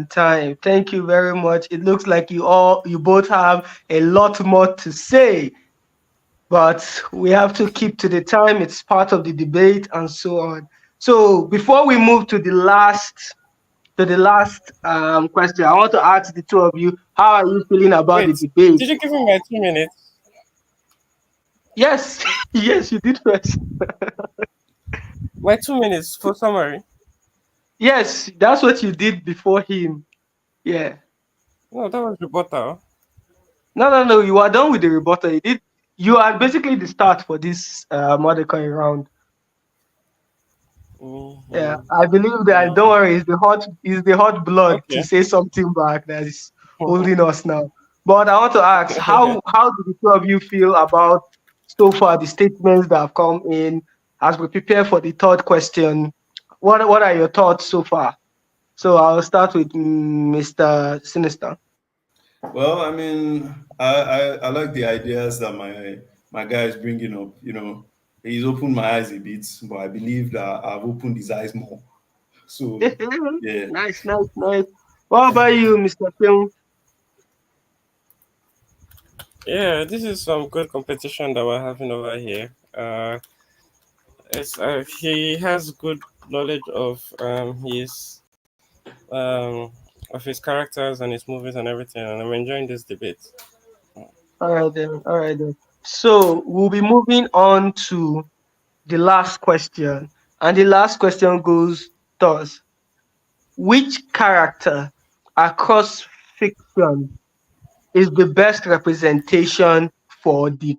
S2: even.
S1: time. Thank you very much. It looks like you both have a lot more to say, but we have to keep to the time. It's part of the debate and so on. So before we move to the last question, I want to ask the two of you, how are you feeling about the
S3: Wait.
S1: debate?
S3: Did you give me my 2 minutes?
S1: Yes, yes, you did first.
S3: My 2 minutes for summary.
S1: Yes, that's what you did before him. Yeah.
S3: No, that was rebuttal.
S1: No. You are done with the rebuttal. You are basically the start for this Mordecai round. Yeah,
S3: Mm-hmm.
S1: I believe that. Don't worry, it's the hot blood to
S3: Okay.
S1: say something back that is holding us now. But I want to ask, how do the two of you feel about so far the statements that have come in as we prepare for the third question? What are your thoughts so far? So I'll start with Mr. Sinister.
S2: Well, I mean, I like the ideas that my guy is bringing up. He's opened my eyes a bit, but I believe that I've opened his eyes more. So, yeah.
S1: Nice. What about you, Mr. Film?
S3: Yeah, this is some good competition that we're having over here. He has good knowledge um of his characters and his movies and everything, and I'm enjoying this debate.
S1: All right then. So we'll be moving on to the last question. And the last question goes thus: which character across fiction is the best representation for the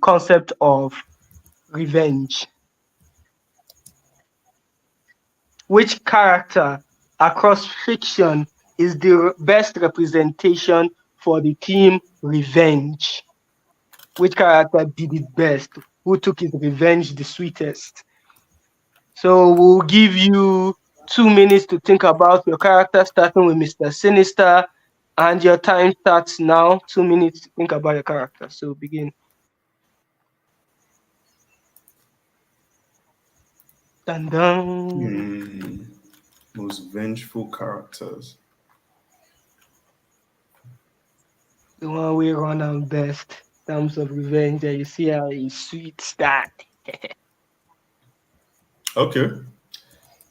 S1: concept of revenge? Which character across fiction is the best representation for the theme revenge? Which character did it best? Who took his revenge the sweetest? So we'll give you 2 minutes to think about your character, starting with Mr. Sinister. And your time starts now. 2 minutes to think about your character. So begin. Dun dun.
S2: Hmm. Most vengeful characters.
S1: The one we run out best in terms of revenge. And you see how he sweet start.
S2: Okay.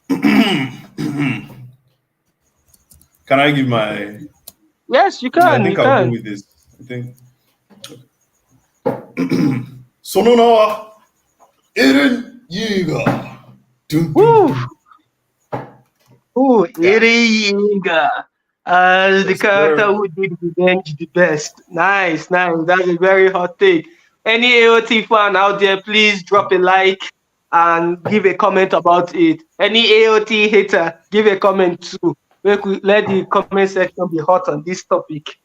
S2: Can I give my?
S1: Yes, you
S2: Yeah, I
S1: can. You
S2: think I'll go
S1: can.
S2: with this. I think. Sononawa Eren Yeager. Dun, dun,
S1: Woo!
S2: dun.
S1: Woo!
S2: Yeah.
S1: Iriga. As the
S2: Yes,
S1: character
S2: sir.
S1: who did revenge the best. Nice, nice. That's a very hot take. Any AOT fan out there, please drop a like and give a comment about it. Any AOT hater, give a comment too. Let the comment section be hot on this topic.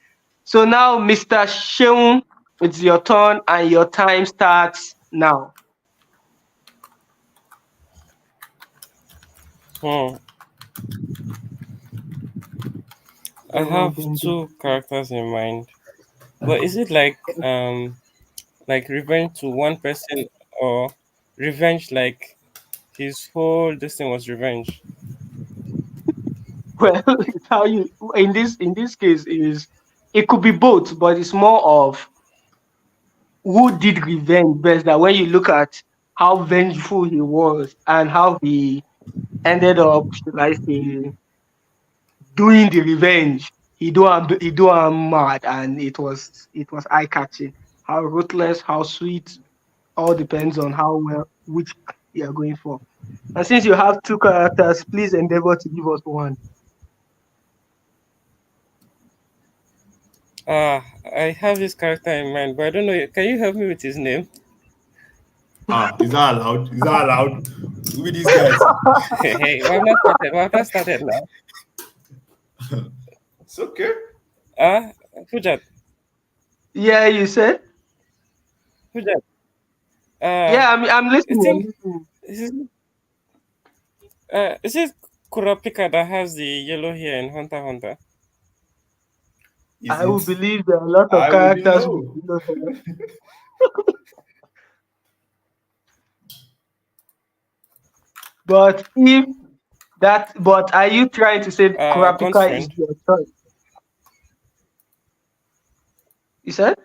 S1: So now, Mr. Sheung, it's your turn and your time starts now.
S3: Hmm. I
S1: Dun,
S3: have
S1: dun, dun.
S3: two characters in mind, but is it like revenge to one person, or revenge like his whole this thing was revenge?
S1: Well, it's how you in this case is it could be both, but it's more of who did revenge best. That when you look at how vengeful he was and how he ended up, should I say, doing the revenge, he do am mad, and it was eye catching. How ruthless, how sweet, all depends on how well which you are going for. And since you have two characters, please endeavor to give us one.
S3: I have this character in mind, but I don't know. Can you help me with his name?
S2: Is that allowed? Is that allowed? Who are these guys?
S3: Hey, we have not started. We have not started now.
S2: It's okay.
S3: Ah, Fujat,
S1: Yeah, you said.
S3: Fujat. Uh,
S1: Yeah, I'm
S3: I
S1: listening. I'm
S3: think
S1: listening.
S3: is it Kurapika that has the yellow hair in Hunter x Hunter?
S2: Is
S1: I will
S2: it?
S1: believe there are a lot of
S2: I wouldn't
S1: characters with
S2: know.
S1: yellow hair. But if but are you trying to say
S3: Gun's
S1: Kurapika is
S3: friend.
S1: your choice? You said?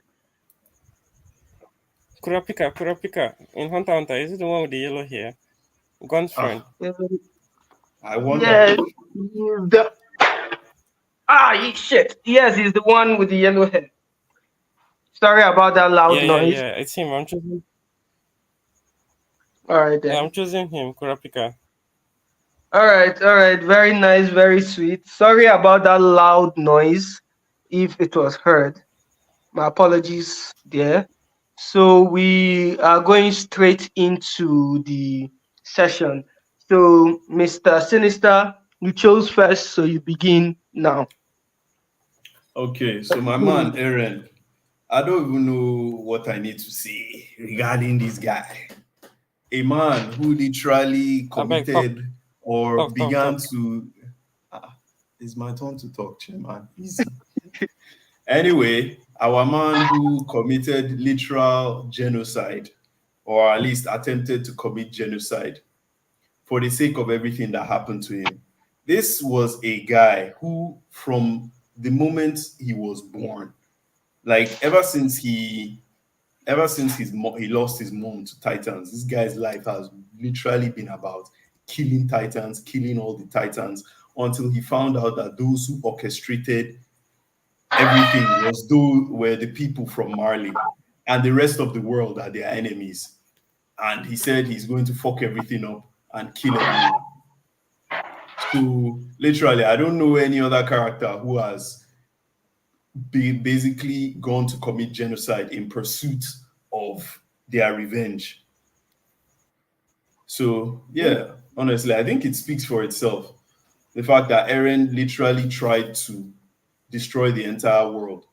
S3: Kurapika in Hunter x Hunter. Is it the one with the yellow hair? Gun's friend.
S2: Ah,
S1: Uh,
S2: I wonder.
S1: yes. The, shit. Yes, he's the one with the yellow hair. Sorry about that loud noise.
S3: Yeah. It's him. I'm choosing.
S1: All right
S3: Yeah,
S1: then.
S3: I'm choosing him. Kurapika.
S1: All right. Very nice, very sweet. Sorry about that loud noise if it was heard. My apologies there. So we are going straight into the session. So, Mr. Sinister, you chose first, so you begin now.
S2: Okay, so my
S1: Hmm.
S2: man Aaron, I don't even know what I need to say regarding this guy. A man who literally
S3: I beg, talk,
S2: committed or
S3: talk, talk,
S2: began
S3: talk.
S2: to. Ah, it's my turn to talk, Chairman. Easy. Anyway, our man who committed literal genocide, or at least attempted to commit genocide, for the sake of everything that happened to him. This was a guy who, from the moment he was born, like ever since he lost his mom to Titans, this guy's life has literally been about killing Titans, killing all the Titans, until he found out that those who orchestrated everything were the people from Marley, and the rest of the world are their enemies. And he said he's going to fuck everything up and kill everyone. So literally, I don't know any other character who has basically gone to commit genocide in pursuit of their revenge. So yeah, honestly, I think it speaks for itself. The fact that Eren literally tried to destroy the entire world,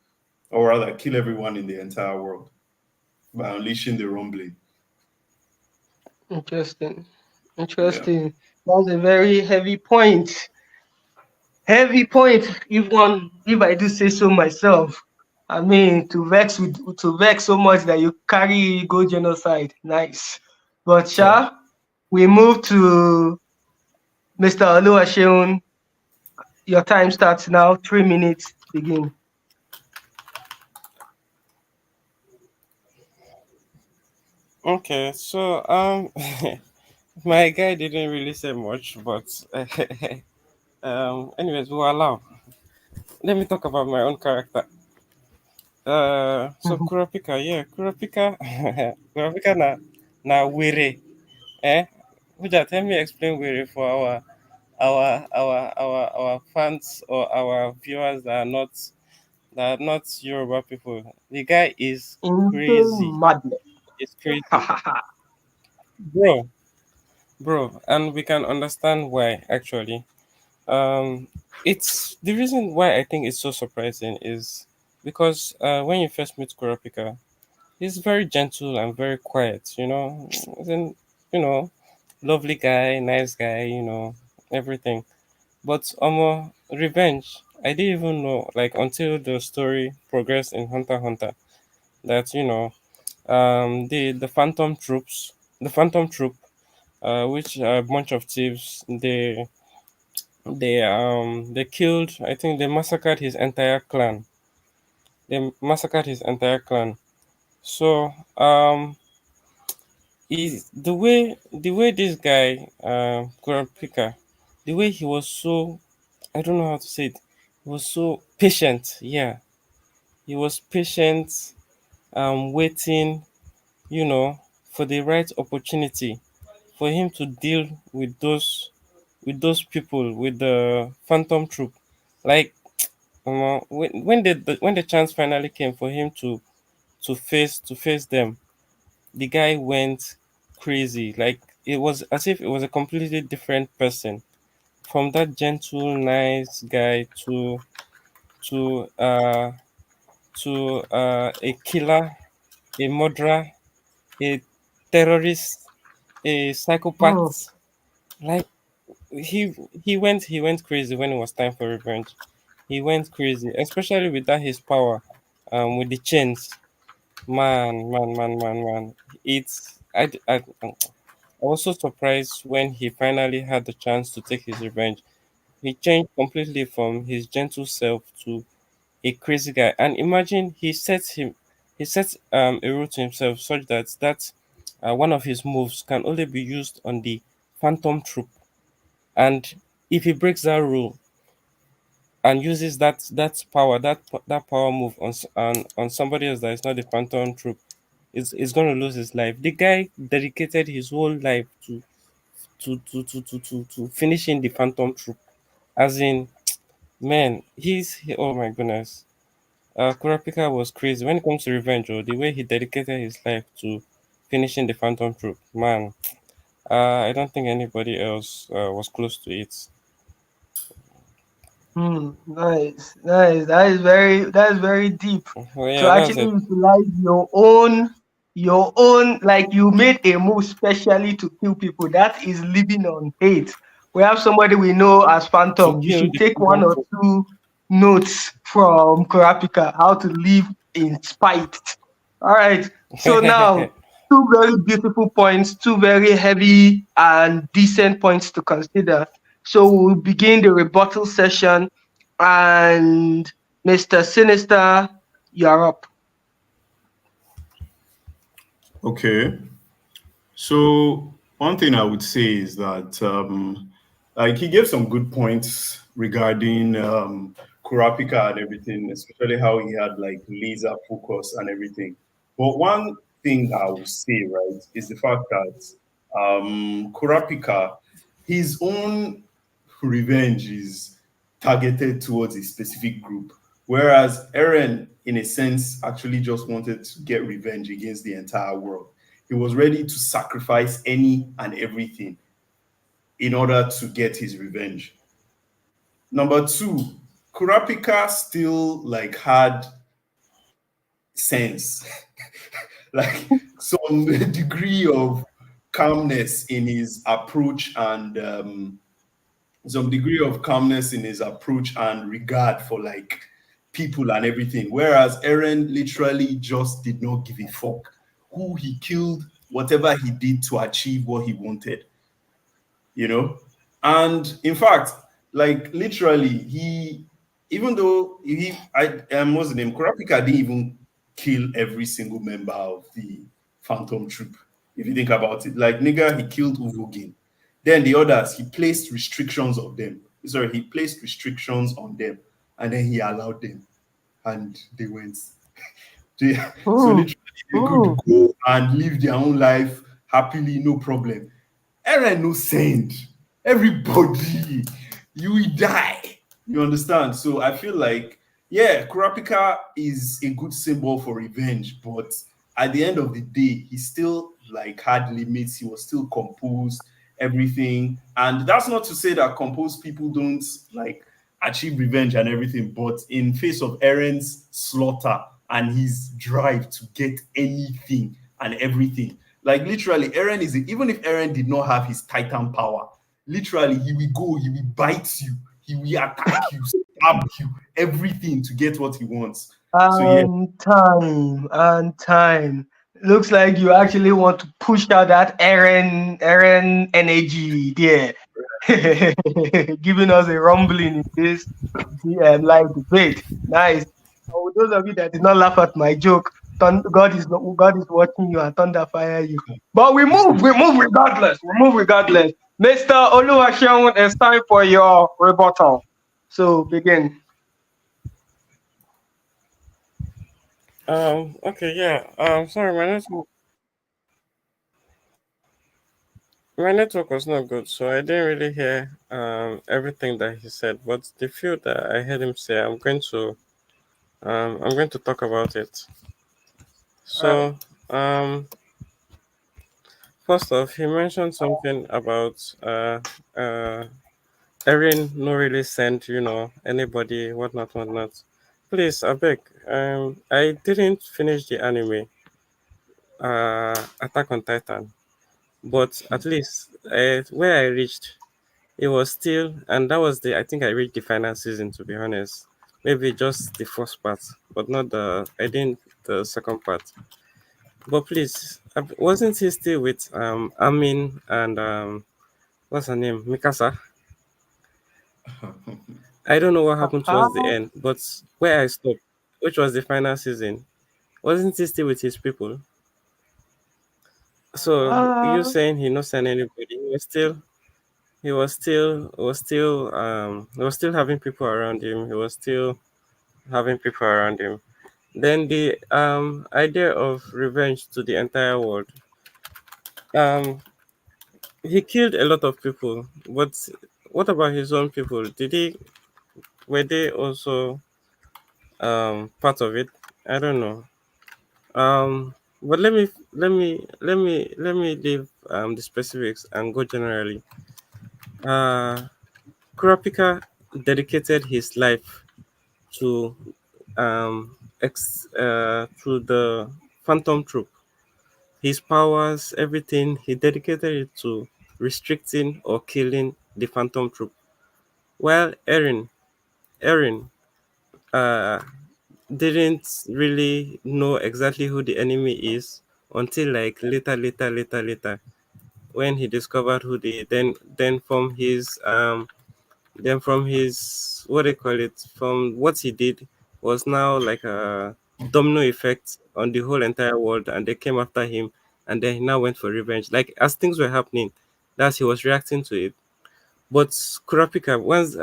S2: or rather, kill everyone in the entire world by unleashing the rumbling.
S1: Interesting.
S2: Yeah.
S1: Interesting. That's a very heavy point. Heavy point, if I do say so myself. I mean, to vex so much that you carry go genocide. Nice. But
S2: So,
S1: we move to Mr. Oluwaseun. Your time starts now. 3 minutes. Begin.
S3: Okay, so My guy didn't really say much, but anyways, we'll allow. Let me talk about my own character. So Kurapika, yeah, Kurapika, Kurapika na were, eh? Huja, tell me explain were for our fans or our viewers that are not Yoruba people. The guy is
S1: Insane
S3: crazy.
S1: madness.
S3: It's crazy, bro, bro, and we can understand why actually. Um, it's the reason why I think it's so surprising is because when you first meet Kurapika, he's very gentle and very quiet. As in, you know, lovely guy, nice guy. Everything. But revenge. I didn't even know like until the story progressed in Hunter x Hunter that the Phantom Troop, which are a bunch of thieves, they killed. I think they massacred his entire clan. They massacred his entire clan. So is the way this guy Kurapika, the way he was so, I don't know how to say it. He was so patient. Yeah, he was patient, waiting, for the right opportunity for him to deal with those people, with the Phantom Troop. Like, when the chance finally came for him to face them, the guy went crazy. Like, it was as if it was a completely different person, from that gentle, nice guy to a killer, a murderer, a terrorist, a
S1: Hmm.
S3: psychopath. Like, he went crazy when it was time for revenge. He went crazy, especially with that his power, with the chains. Man, man, man, man, man. I was so surprised when he finally had the chance to take his revenge. He changed completely from his gentle self to a crazy guy. And imagine he sets a rule to himself such that one of his moves can only be used on the Phantom Troop. And if he breaks that rule and uses that power move on somebody else that is not the Phantom Troop, is going to lose his life. The guy dedicated his whole life to finishing the Phantom Troop. As in, man, oh my goodness. Kurapika was crazy when it comes to revenge. Or the way he dedicated his life to finishing the Phantom Troop, man. I don't think anybody else was close to it.
S1: Nice, nice. That is very deep.
S3: Well,
S1: To
S3: yeah, that's
S1: actually
S3: it.
S1: utilize your own, like you made a move specially to kill people. That is living on hate. We have somebody we know as
S3: To
S1: Phantom. You
S3: kill
S1: should
S3: the
S1: take one
S3: Phantom
S1: or
S3: Troop.
S1: two notes from Kurapika, how to live in spite. All right. So now, two very beautiful points, two very heavy and decent points to consider. So we'll begin the rebuttal session, and Mr. Sinister, you're up.
S2: Okay. So one thing I would say is that like he gave some good points regarding Kurapika and everything, especially how he had like laser focus and everything. But one thing I would say, right, is the fact that Kurapika, his own revenge is targeted towards a specific group, whereas Eren, in a sense, actually just wanted to get revenge against the entire world. He was ready to sacrifice any and everything in order to get his revenge. Number two, Kurapika still like had sense, like some degree of calmness in his approach and some degree of calmness in his approach and regard for like people and everything. Whereas Eren literally just did not give a fuck who he killed, whatever he did to achieve what he wanted, you know? And in fact, like literally, even though what's the name? Kurapika didn't even kill every single member of the Phantom Troop. If you think about it, like nigga, he killed Uvogin. Then the others, he placed restrictions on them. Sorry, he placed restrictions on them, and then he allowed them, and they went. They, so
S1: Ooh,
S2: literally, they could
S1: ooh.
S2: go and live their own life happily, no problem. Eren no send. Everybody, you will die. You understand? So I feel like, yeah, Kurapika is a good symbol for revenge, but at the end of the day, he still like had limits. He was still composed, everything. And that's not to say that composed people don't like achieve revenge and everything, but in face of Eren's slaughter and his drive to get anything and everything, like literally, Eren is even if Eren did not have his Titan power, literally he will go, he will bite you, he will attack you, stab you, everything to get what he wants. So yeah,
S1: And time, and time. Looks like you actually want to push out that Aaron energy there, giving us a rumbling in this live debate. Nice. For those of you that did not laugh at my joke, God is watching you and thunder fire you. But we move regardless. We move regardless. Mr. Oluwaseun, it's time for your rebuttal. So begin.
S3: Okay, yeah. Sorry, my network was not good, so I didn't really hear everything that he said. But the few that I heard him say, I'm going to talk about it.
S1: All right.
S3: So, first off, he mentioned something about Erin no really sent, anybody, whatnot. Please, I beg. I didn't finish the anime, Attack on Titan, but at least where I reached, it was still, and that was I think I reached the final season, to be honest. Maybe just the first part, but not I didn't the second part. But please, wasn't he still with Amin and what's her name, Mikasa? I don't know what happened towards the
S1: Uh-huh.
S3: end, but where I stopped, which was the final season, wasn't he still with his people? So you
S1: Uh,
S3: saying he not sent anybody? He was still having people around him. He was still having people around him. Then the idea of revenge to the entire world. Um, he killed a lot of people, but what about his own people? Were they also part of it? I don't know. But let me leave the specifics and go generally. Uh, Kurapika dedicated his life to to the Phantom Troop. His powers, everything, he dedicated it to restricting or killing the Phantom Troop. While Erin uh, didn't really know exactly who the enemy is until like later, when he discovered who the then from his what they call it, from what he did, was now like a domino effect on the whole entire world, and they came after him, and then he now went for revenge. Like as things were happening, that's he was reacting to it. But Kurapika, once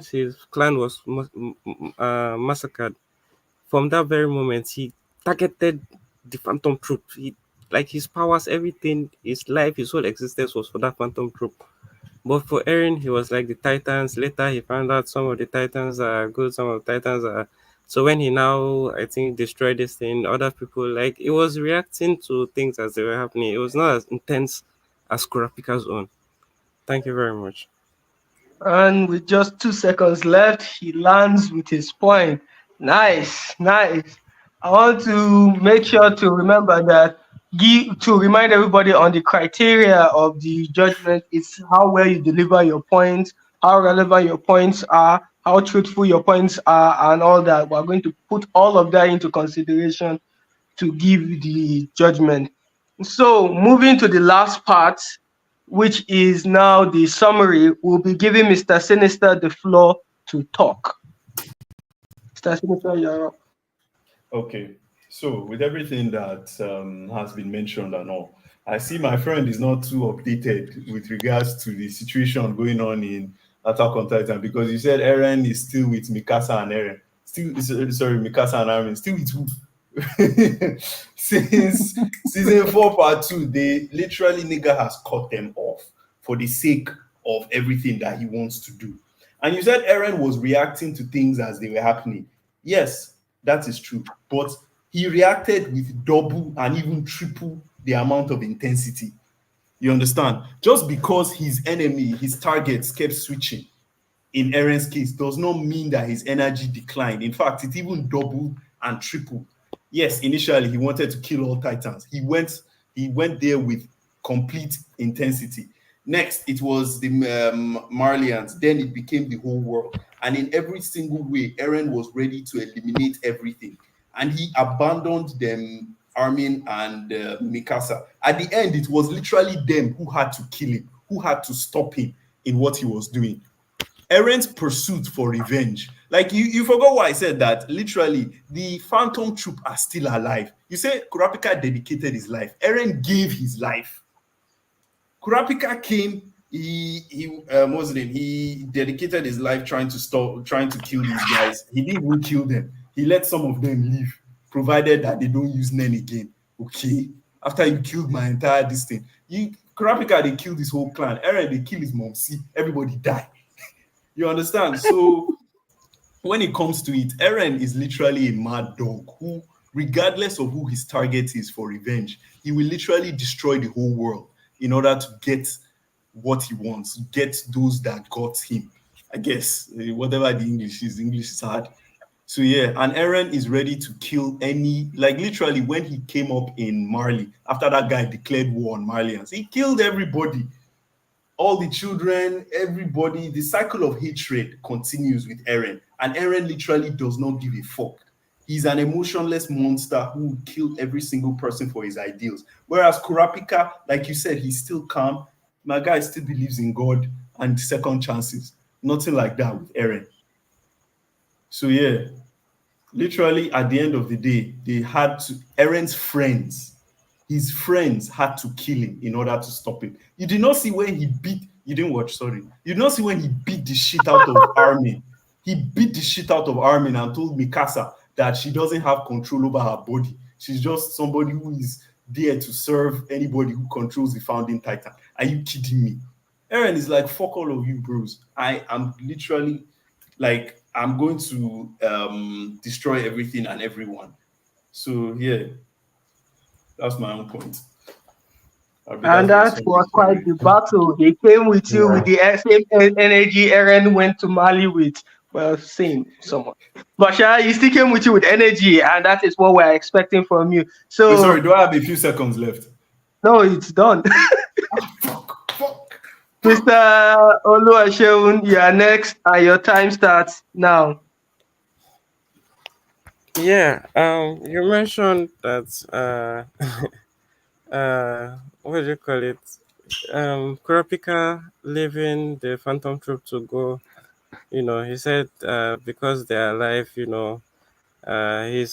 S3: his clan was massacred, from that very moment he targeted the Phantom Troop. Like his powers, everything, his life, his whole existence was for that Phantom Troop. But for Eren, he was like the Titans. Later, he found out some of the Titans are good, some of the Titans are. So when he now, I think, destroyed this thing, other people, like, it was reacting to things as they were happening. It was not as intense as Kurapika's own. Thank you very much.
S1: and with just 2 seconds left, he lands with his point. Nice, nice. I want to make sure to remember that to remind everybody on the criteria of the judgment is how well you deliver your points, how relevant your points are, how truthful your points are, and all that. We're going to put all of that into consideration to give the judgment. So, moving to the last part, which is now the summary, we'll be giving Mr. Sinister the floor to talk. Mr. Sinister, you're up.
S2: okay. So, with everything that has been mentioned and all, I see my friend is not too updated with regards to the situation going on in Attack on Titan, because you said Eren is still with Mikasa and Eren. Still, sorry, Mikasa and Armin. Still with who? Since season 4, part 2, they literally nigga has cut them off for the sake of everything that he wants to do. And you said Eren was reacting to things as they were happening. Yes, that is true. But he reacted with double and even triple the amount of intensity. You understand? Just because his enemy, his targets kept switching in Eren's case does not mean that his energy declined. In fact, it even doubled and tripled. Yes, initially he wanted to kill all Titans. He went there with complete intensity. Next, it was the Marlians. Then it became the whole world. And in every single way, Eren was ready to eliminate everything. And he abandoned them, Armin and Mikasa. At the end, it was literally them who had to kill him, who had to stop him in what he was doing. Eren's pursuit for revenge. Like you forgot why I said that. Literally, the Phantom Troop are still alive. You say Kurapika dedicated his life. Eren gave his life. Kurapika came. What's his name? He dedicated his life trying to kill these guys. He didn't even kill them. He let some of them leave, provided that they don't use Nen again. Okay. After you killed my entire this thing, Kurapika they killed his whole clan. Eren they kill his mom. See, everybody die. You understand? So when it comes to it, Eren is literally a mad dog who, regardless of who his target is for revenge, he will literally destroy the whole world in order to get what he wants, get those that got him. I guess whatever the English is hard. So yeah, and Eren is ready to kill any, like literally when he came up in Marley after that guy declared war on Marlians, he killed everybody, all the children, everybody. The cycle of hatred continues with Eren, and Eren literally does not give a fuck. He's an emotionless monster who will kill every single person for his ideals. Whereas Kurapika, like you said, he's still calm. My guy still believes in God and second chances. Nothing like that with Eren. So yeah, literally at the end of the day, they had to Eren's friends, his friends had to kill him in order to stop him. You did not see when he beat, you didn't watch, sorry. You did not see when he beat the shit out of Armin. He beat the shit out of Armin and told Mikasa that she doesn't have control over her body. She's just somebody who is there to serve anybody who controls the founding titan. Are you kidding me? Eren is like, fuck all of you, bros. I am literally like, I'm going to destroy everything and everyone. So yeah, that's my own point. I bet
S1: And
S2: that's been
S1: that
S2: something
S1: was
S2: for
S1: quite
S2: you.
S1: the battle. He came with you with
S2: Yeah.
S1: the same energy Eren went to Mali with. Well, same, somewhat. But Sha, he still came with you with energy, and that is what we're expecting from you.
S2: Wait, sorry,
S1: So,
S2: do I have a few seconds left?
S1: no, it's done.
S2: Fuck.
S1: Mr. Oluwaseun, you are next, and your time starts now.
S3: Yeah, you mentioned that what do you call it? Kurapika leaving the Phantom Troop to go. He said because they are alive, his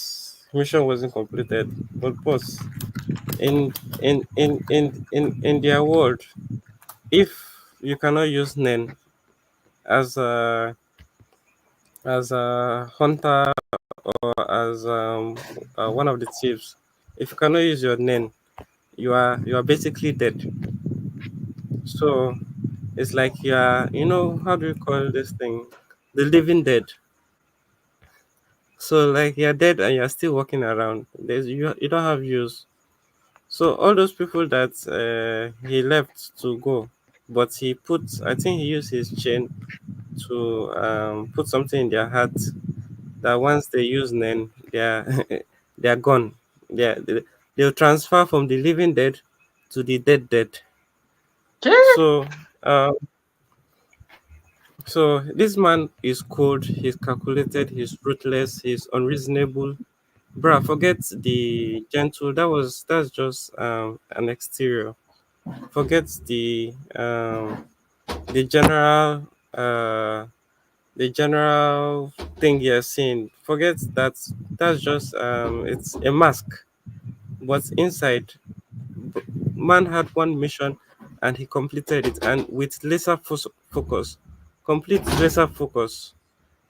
S3: mission wasn't completed. But boss, in their world, if you cannot use Nen as a hunter or as one of the thieves, if you cannot use your Nen, you are basically dead. So it's like how do you call this thing? The living dead. So like you're dead and you're still walking around. You don't have use. So all those people that he left to go, but I think he used his chain to put something in their heart that once they use Nen, they're gone. They'll transfer from the living dead to the dead dead. So uh, so this man is cold, he's calculated, he's ruthless, he's unreasonable. Bruh, forget the gentle. That's just an exterior. Forget the general the general thing you're seeing. Forget that that's just it's a mask, but inside, b- man had one mission, and he completed it, and with focus, complete laser focus.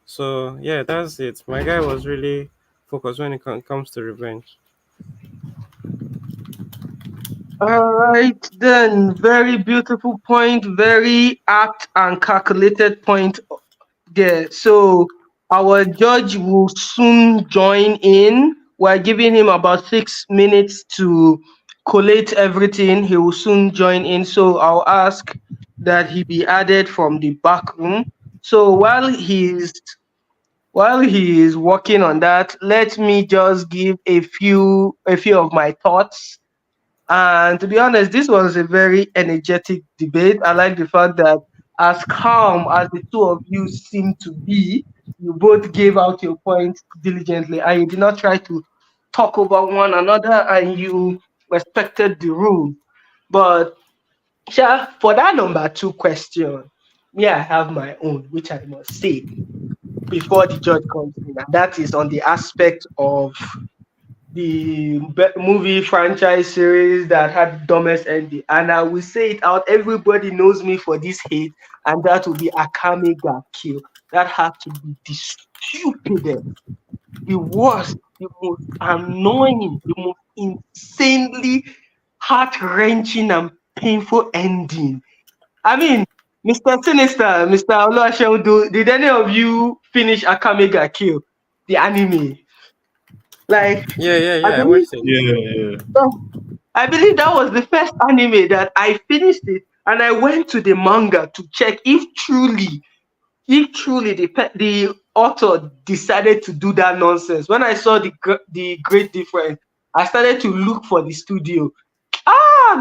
S3: So yeah, that's it. My guy was really focused when it comes to revenge.
S1: All right, then. Very beautiful point. Very apt and calculated point there. So our judge will soon join in. We're giving him about 6 minutes to collate everything. He will soon join in. So I'll ask that he be added from the back room. So while he is working on that, let me just give a few of my thoughts. And to be honest, this was a very energetic debate. I like the fact that as calm as the two of you seem to be, you both gave out your points diligently and you did not try to talk over one another and you respected the rules. But Sha, for that number two question, me, I have my own, which I must say before the judge comes in, and that is on the aspect of the movie franchise series that had dumbest ending. And I will say it out. Everybody knows me for this hate, and that will be Akame ga Kill. That had to be the stupidest, the worst, the most annoying, the most insanely heart wrenching and painful ending. I mean, Mr. Sinister, Mr. Oluwaseun, did any of you finish Akame ga Kill, the anime? Like,
S3: Yeah, yeah,
S1: I
S3: yeah. I
S1: believe
S3: watched it.
S2: Yeah, yeah.
S1: I believe that was the first anime that I finished it and I went to the manga to check if truly the author decided to do that nonsense. When I saw the great difference, I started to look for the studio.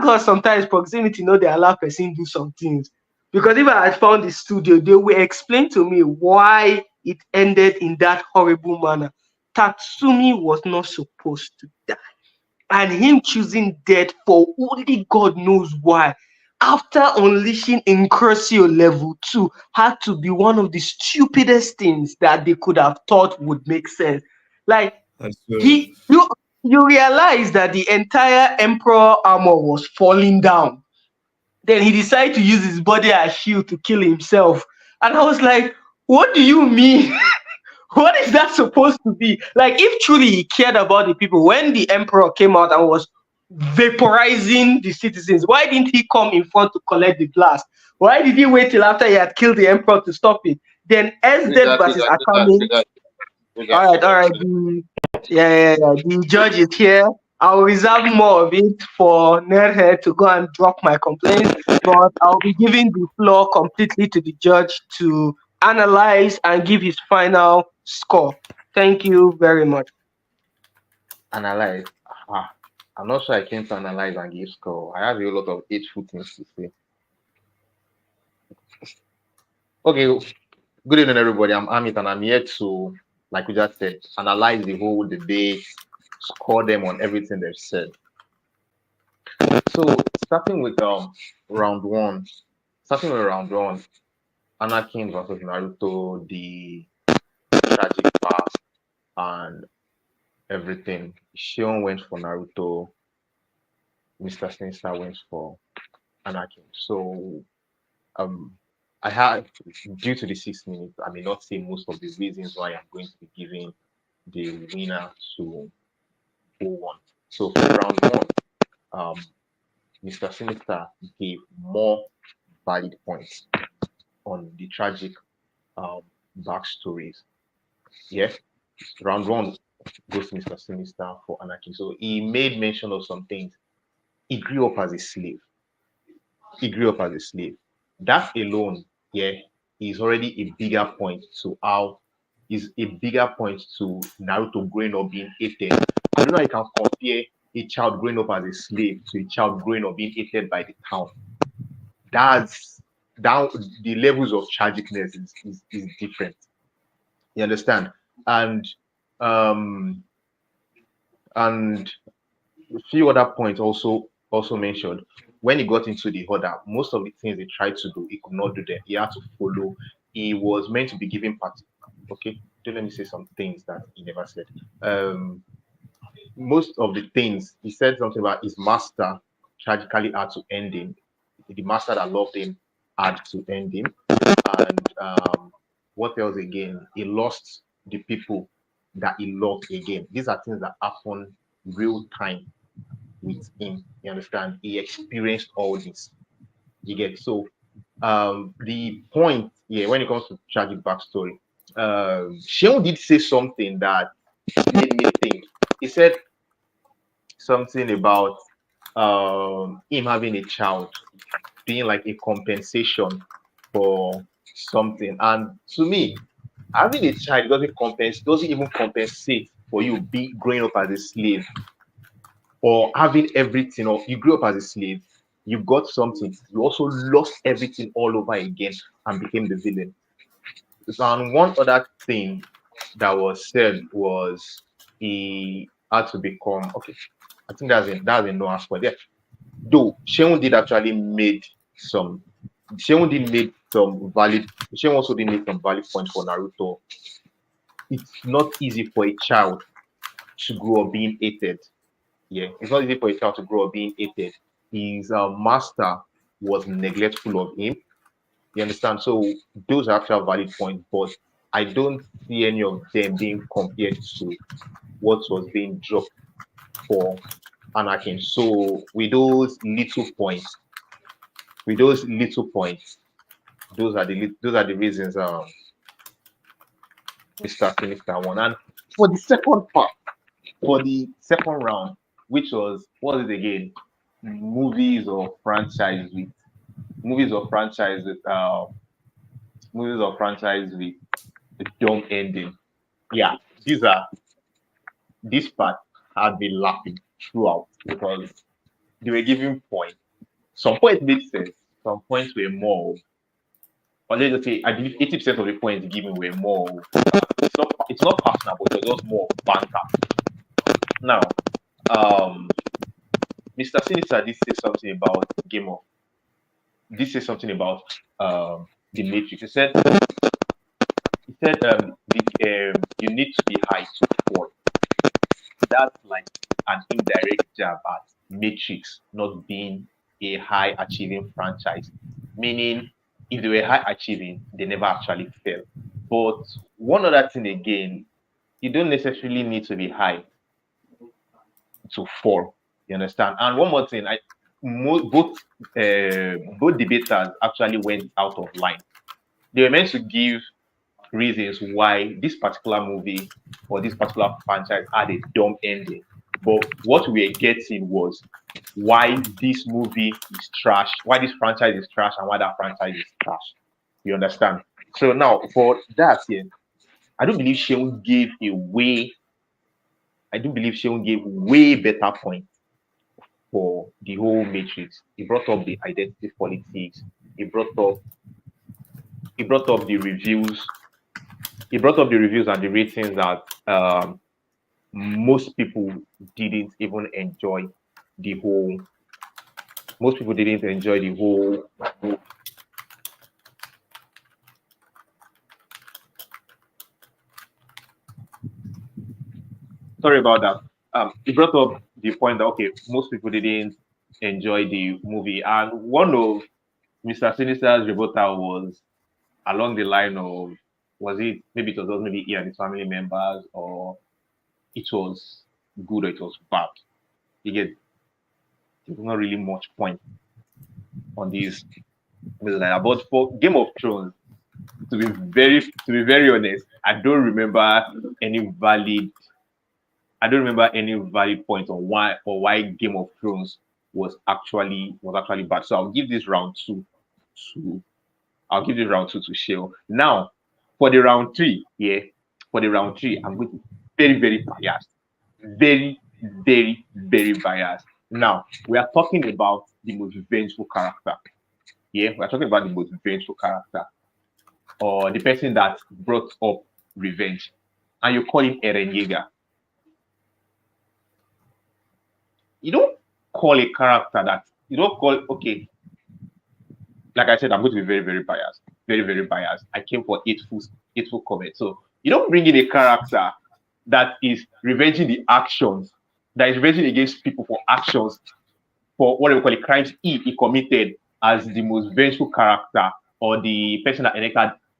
S1: God, sometimes proximity no dey allow person do some things. Because if I had found the studio, they will explain to me why it ended in that horrible manner. Tatsumi was not supposed to die, and him choosing death for only God knows why, after unleashing Incurcio level 2, had to be one of the stupidest things that they could have thought would make sense. Like,
S2: I swear.
S1: he you realize that the entire Emperor armor was falling down. Then he decided to use his body as shield to kill himself. And I was like, what do you mean? What is that supposed to be? Like, if truly he cared about the people, when the emperor came out and was vaporizing the citizens, why didn't he come in front to collect the blast? Why did he wait till after he had killed the emperor to stop it? Then SZ versus Akame. All right. The judge is here. I'll reserve more of it for Nerdhead to go and drop my complaints, but I'll be giving the floor completely to the judge to analyze and give his final score. Thank you very much.
S4: Analyze. Ah, I'm not sure I came to analyze and give score. I have a lot of hateful things to say. Okay, good evening, everybody. I'm Amit, and I'm here to, like we just said, analyze the whole debate, score them on everything they've said. So, starting with round one, starting with round one, Anakin versus Naruto, the tragic past and everything. Shion went for Naruto, Mr. Sinister went for Anakin. So, um, I have, due to the 6 minutes, I may not say most of the reasons why I'm going to be giving the winner to who won. So for round one, um, Mr. Sinister gave more valid points on the tragic um, backstories. Yes, round one goes to Mr. Sinister for Anakin. So he made mention of some things. He grew up as a slave. He grew up as a slave. That alone, yeah, is already a bigger point to how is a bigger point to Naruto growing up being hated. I don't know how you can compare a child growing up as a slave to a child growing up being hated by the town. That's down the levels of tragicness is different. You understand? And um and a few other points also mentioned. When he got into the order, most of the things he tried to do, he could not do them. He had to follow he was meant to be given party. Okay, don't let me say some things that he never said. Um, most of the things he said something about his master tragically had to end him. The master that loved him had to end him, and what else again? He lost the people that he loved again. These are things that happen real time with him. You understand? He experienced all this. You get so the point here when it comes to tragic backstory, Sheon did say something that made me think. He said something about him having a child being like a compensation for something. And to me, having a child doesn't even compensate for you be growing up as a slave or having everything, or you grew up as a slave, you got something, you also lost everything all over again and became the villain. So, and one other thing that was said was he had to become okay. I think that's a no answer. Yeah. Though Sheon did actually made some Sheon did made some valid Sheon also did make some valid points for Naruto. It's not easy for a child to grow up being hated. Yeah, it's not easy for a child to grow up being hated. His master was neglectful of him. You understand? So those are actual valid points, but I don't see any of them being compared to what was being dropped for Anakin. So with those little points, those are the reasons Mr. Sinister won. And for the second part, for the second round, which was what is it again? Movies or franchise with movies or franchise with movies or franchise with a dumb ending. Yeah, these are this part had me laughing throughout because they were giving points. Some points made sense, some points were more, or let's just say I believe 80% of the points given were more. It's not personal, but it was just more banter. Now, um, Mr. Sinister did say something about Game of. This is something about the Matrix. He said you need to be high to fall. That's like an indirect jab at Matrix not being a high achieving franchise. Meaning, if they were high achieving, they never actually fail. But one other thing again, you don't necessarily need to be high to fall. You understand? And one more thing, both debaters actually went out of line. They were meant to give reasons why this particular movie or this particular franchise had a dumb ending. But what we were getting was why this movie is trash, why this franchise is trash, and why that franchise is trash. You understand? So now for that, yeah, I don't believe Sheon gave a way. I do believe Sheon gave way better point for the whole matrix. He brought up the identity politics. He brought up he brought up the reviews. He brought up the reviews and the ratings that most people didn't even enjoy the whole. Most people didn't enjoy the whole. Sorry about that. He brought up the point that okay, most people didn't enjoy the movie, and one of Mr. Sinister's rebuttal was along the line of was it maybe it was maybe he and his family members or it was good or it was bad. You get there's not really much point on these like that. But for Game of Thrones, to be very honest, any valid I don't remember any valid point on why Game of Thrones was actually bad. So to I'll give this round two to Shell. Now for the round three, yeah, for the round three, I'm going to be very, very biased. Very, very, very biased. Now we are talking about the most vengeful character. Yeah, we're talking about the most vengeful character or the person that brought up revenge, and you call him Eren Yeager. You don't call a character that you don't call. Okay, like I said, I'm going to be very, very biased. very, very biased. I came for eightful comment. So you don't bring in a character that is revenging the actions, that is revenging against people for actions, for what we call it, crimes he committed, as the most vengeful character or the person that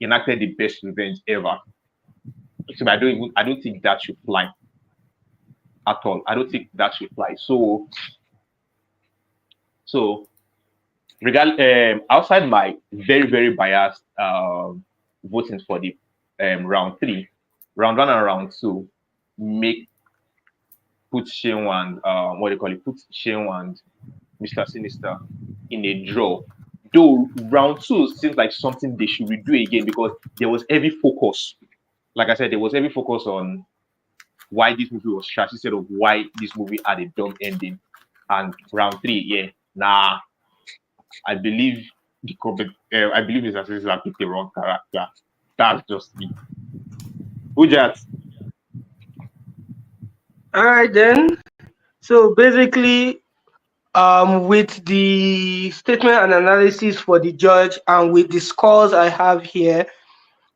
S4: enacted the best revenge ever. So I don't think that should fly at all. I don't think that should fly. So outside my very, very biased voting for the round three, round one and round two make put Shane and what do you call it? Put Shane and Mr. Sinister in a draw. Though round two seems like something they should redo again because there was heavy focus. Like I said, there was heavy focus on why this movie was trash instead of why this movie had a dumb ending. And round three, yeah, nah, I believe I believe Mr. Sinister picked the wrong character. That's just me. Ujat.
S1: All right then. So basically, with the statement and analysis for the judge and with the scores I have here,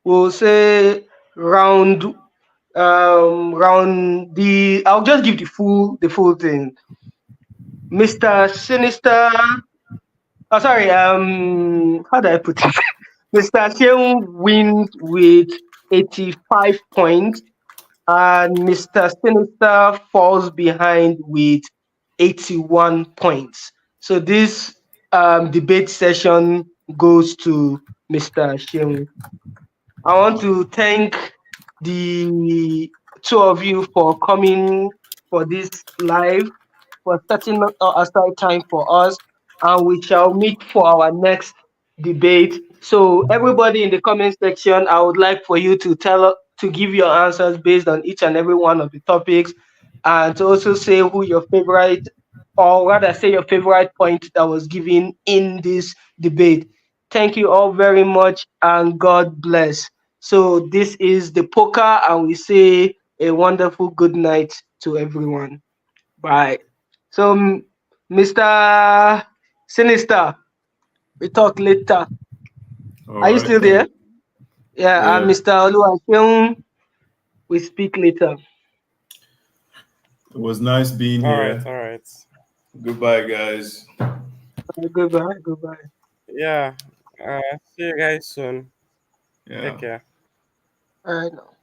S1: we'll say round I'll just give the full thing. Mr. Sinister, oh sorry, how do I put it? Mr. Seun wins with 85 points and Mr. Sinister falls behind with 81 points. So this debate session goes to Mr. Seun. I want to thank the two of you for coming for this live, for setting aside time for us, and we shall meet for our next debate. So everybody in the comment section, I would like for you to give your answers based on each and every one of the topics, and to also say who your favorite, or rather say your favorite point that was given in this debate. Thank you all very much, and God bless. So this is the poker, and we say a wonderful good night to everyone. Bye. So, Mr. Sinister, we talk later.
S2: All
S1: Are you
S2: right.
S1: still there? Yeah,
S2: Yeah.
S1: Mr. Oluwaseun, we speak later.
S2: It was nice being
S3: All right,
S2: here.
S3: all right.
S2: Goodbye, guys.
S1: Goodbye, goodbye.
S3: Yeah. See you guys soon. Take
S2: Yeah.
S3: care.
S1: All right now.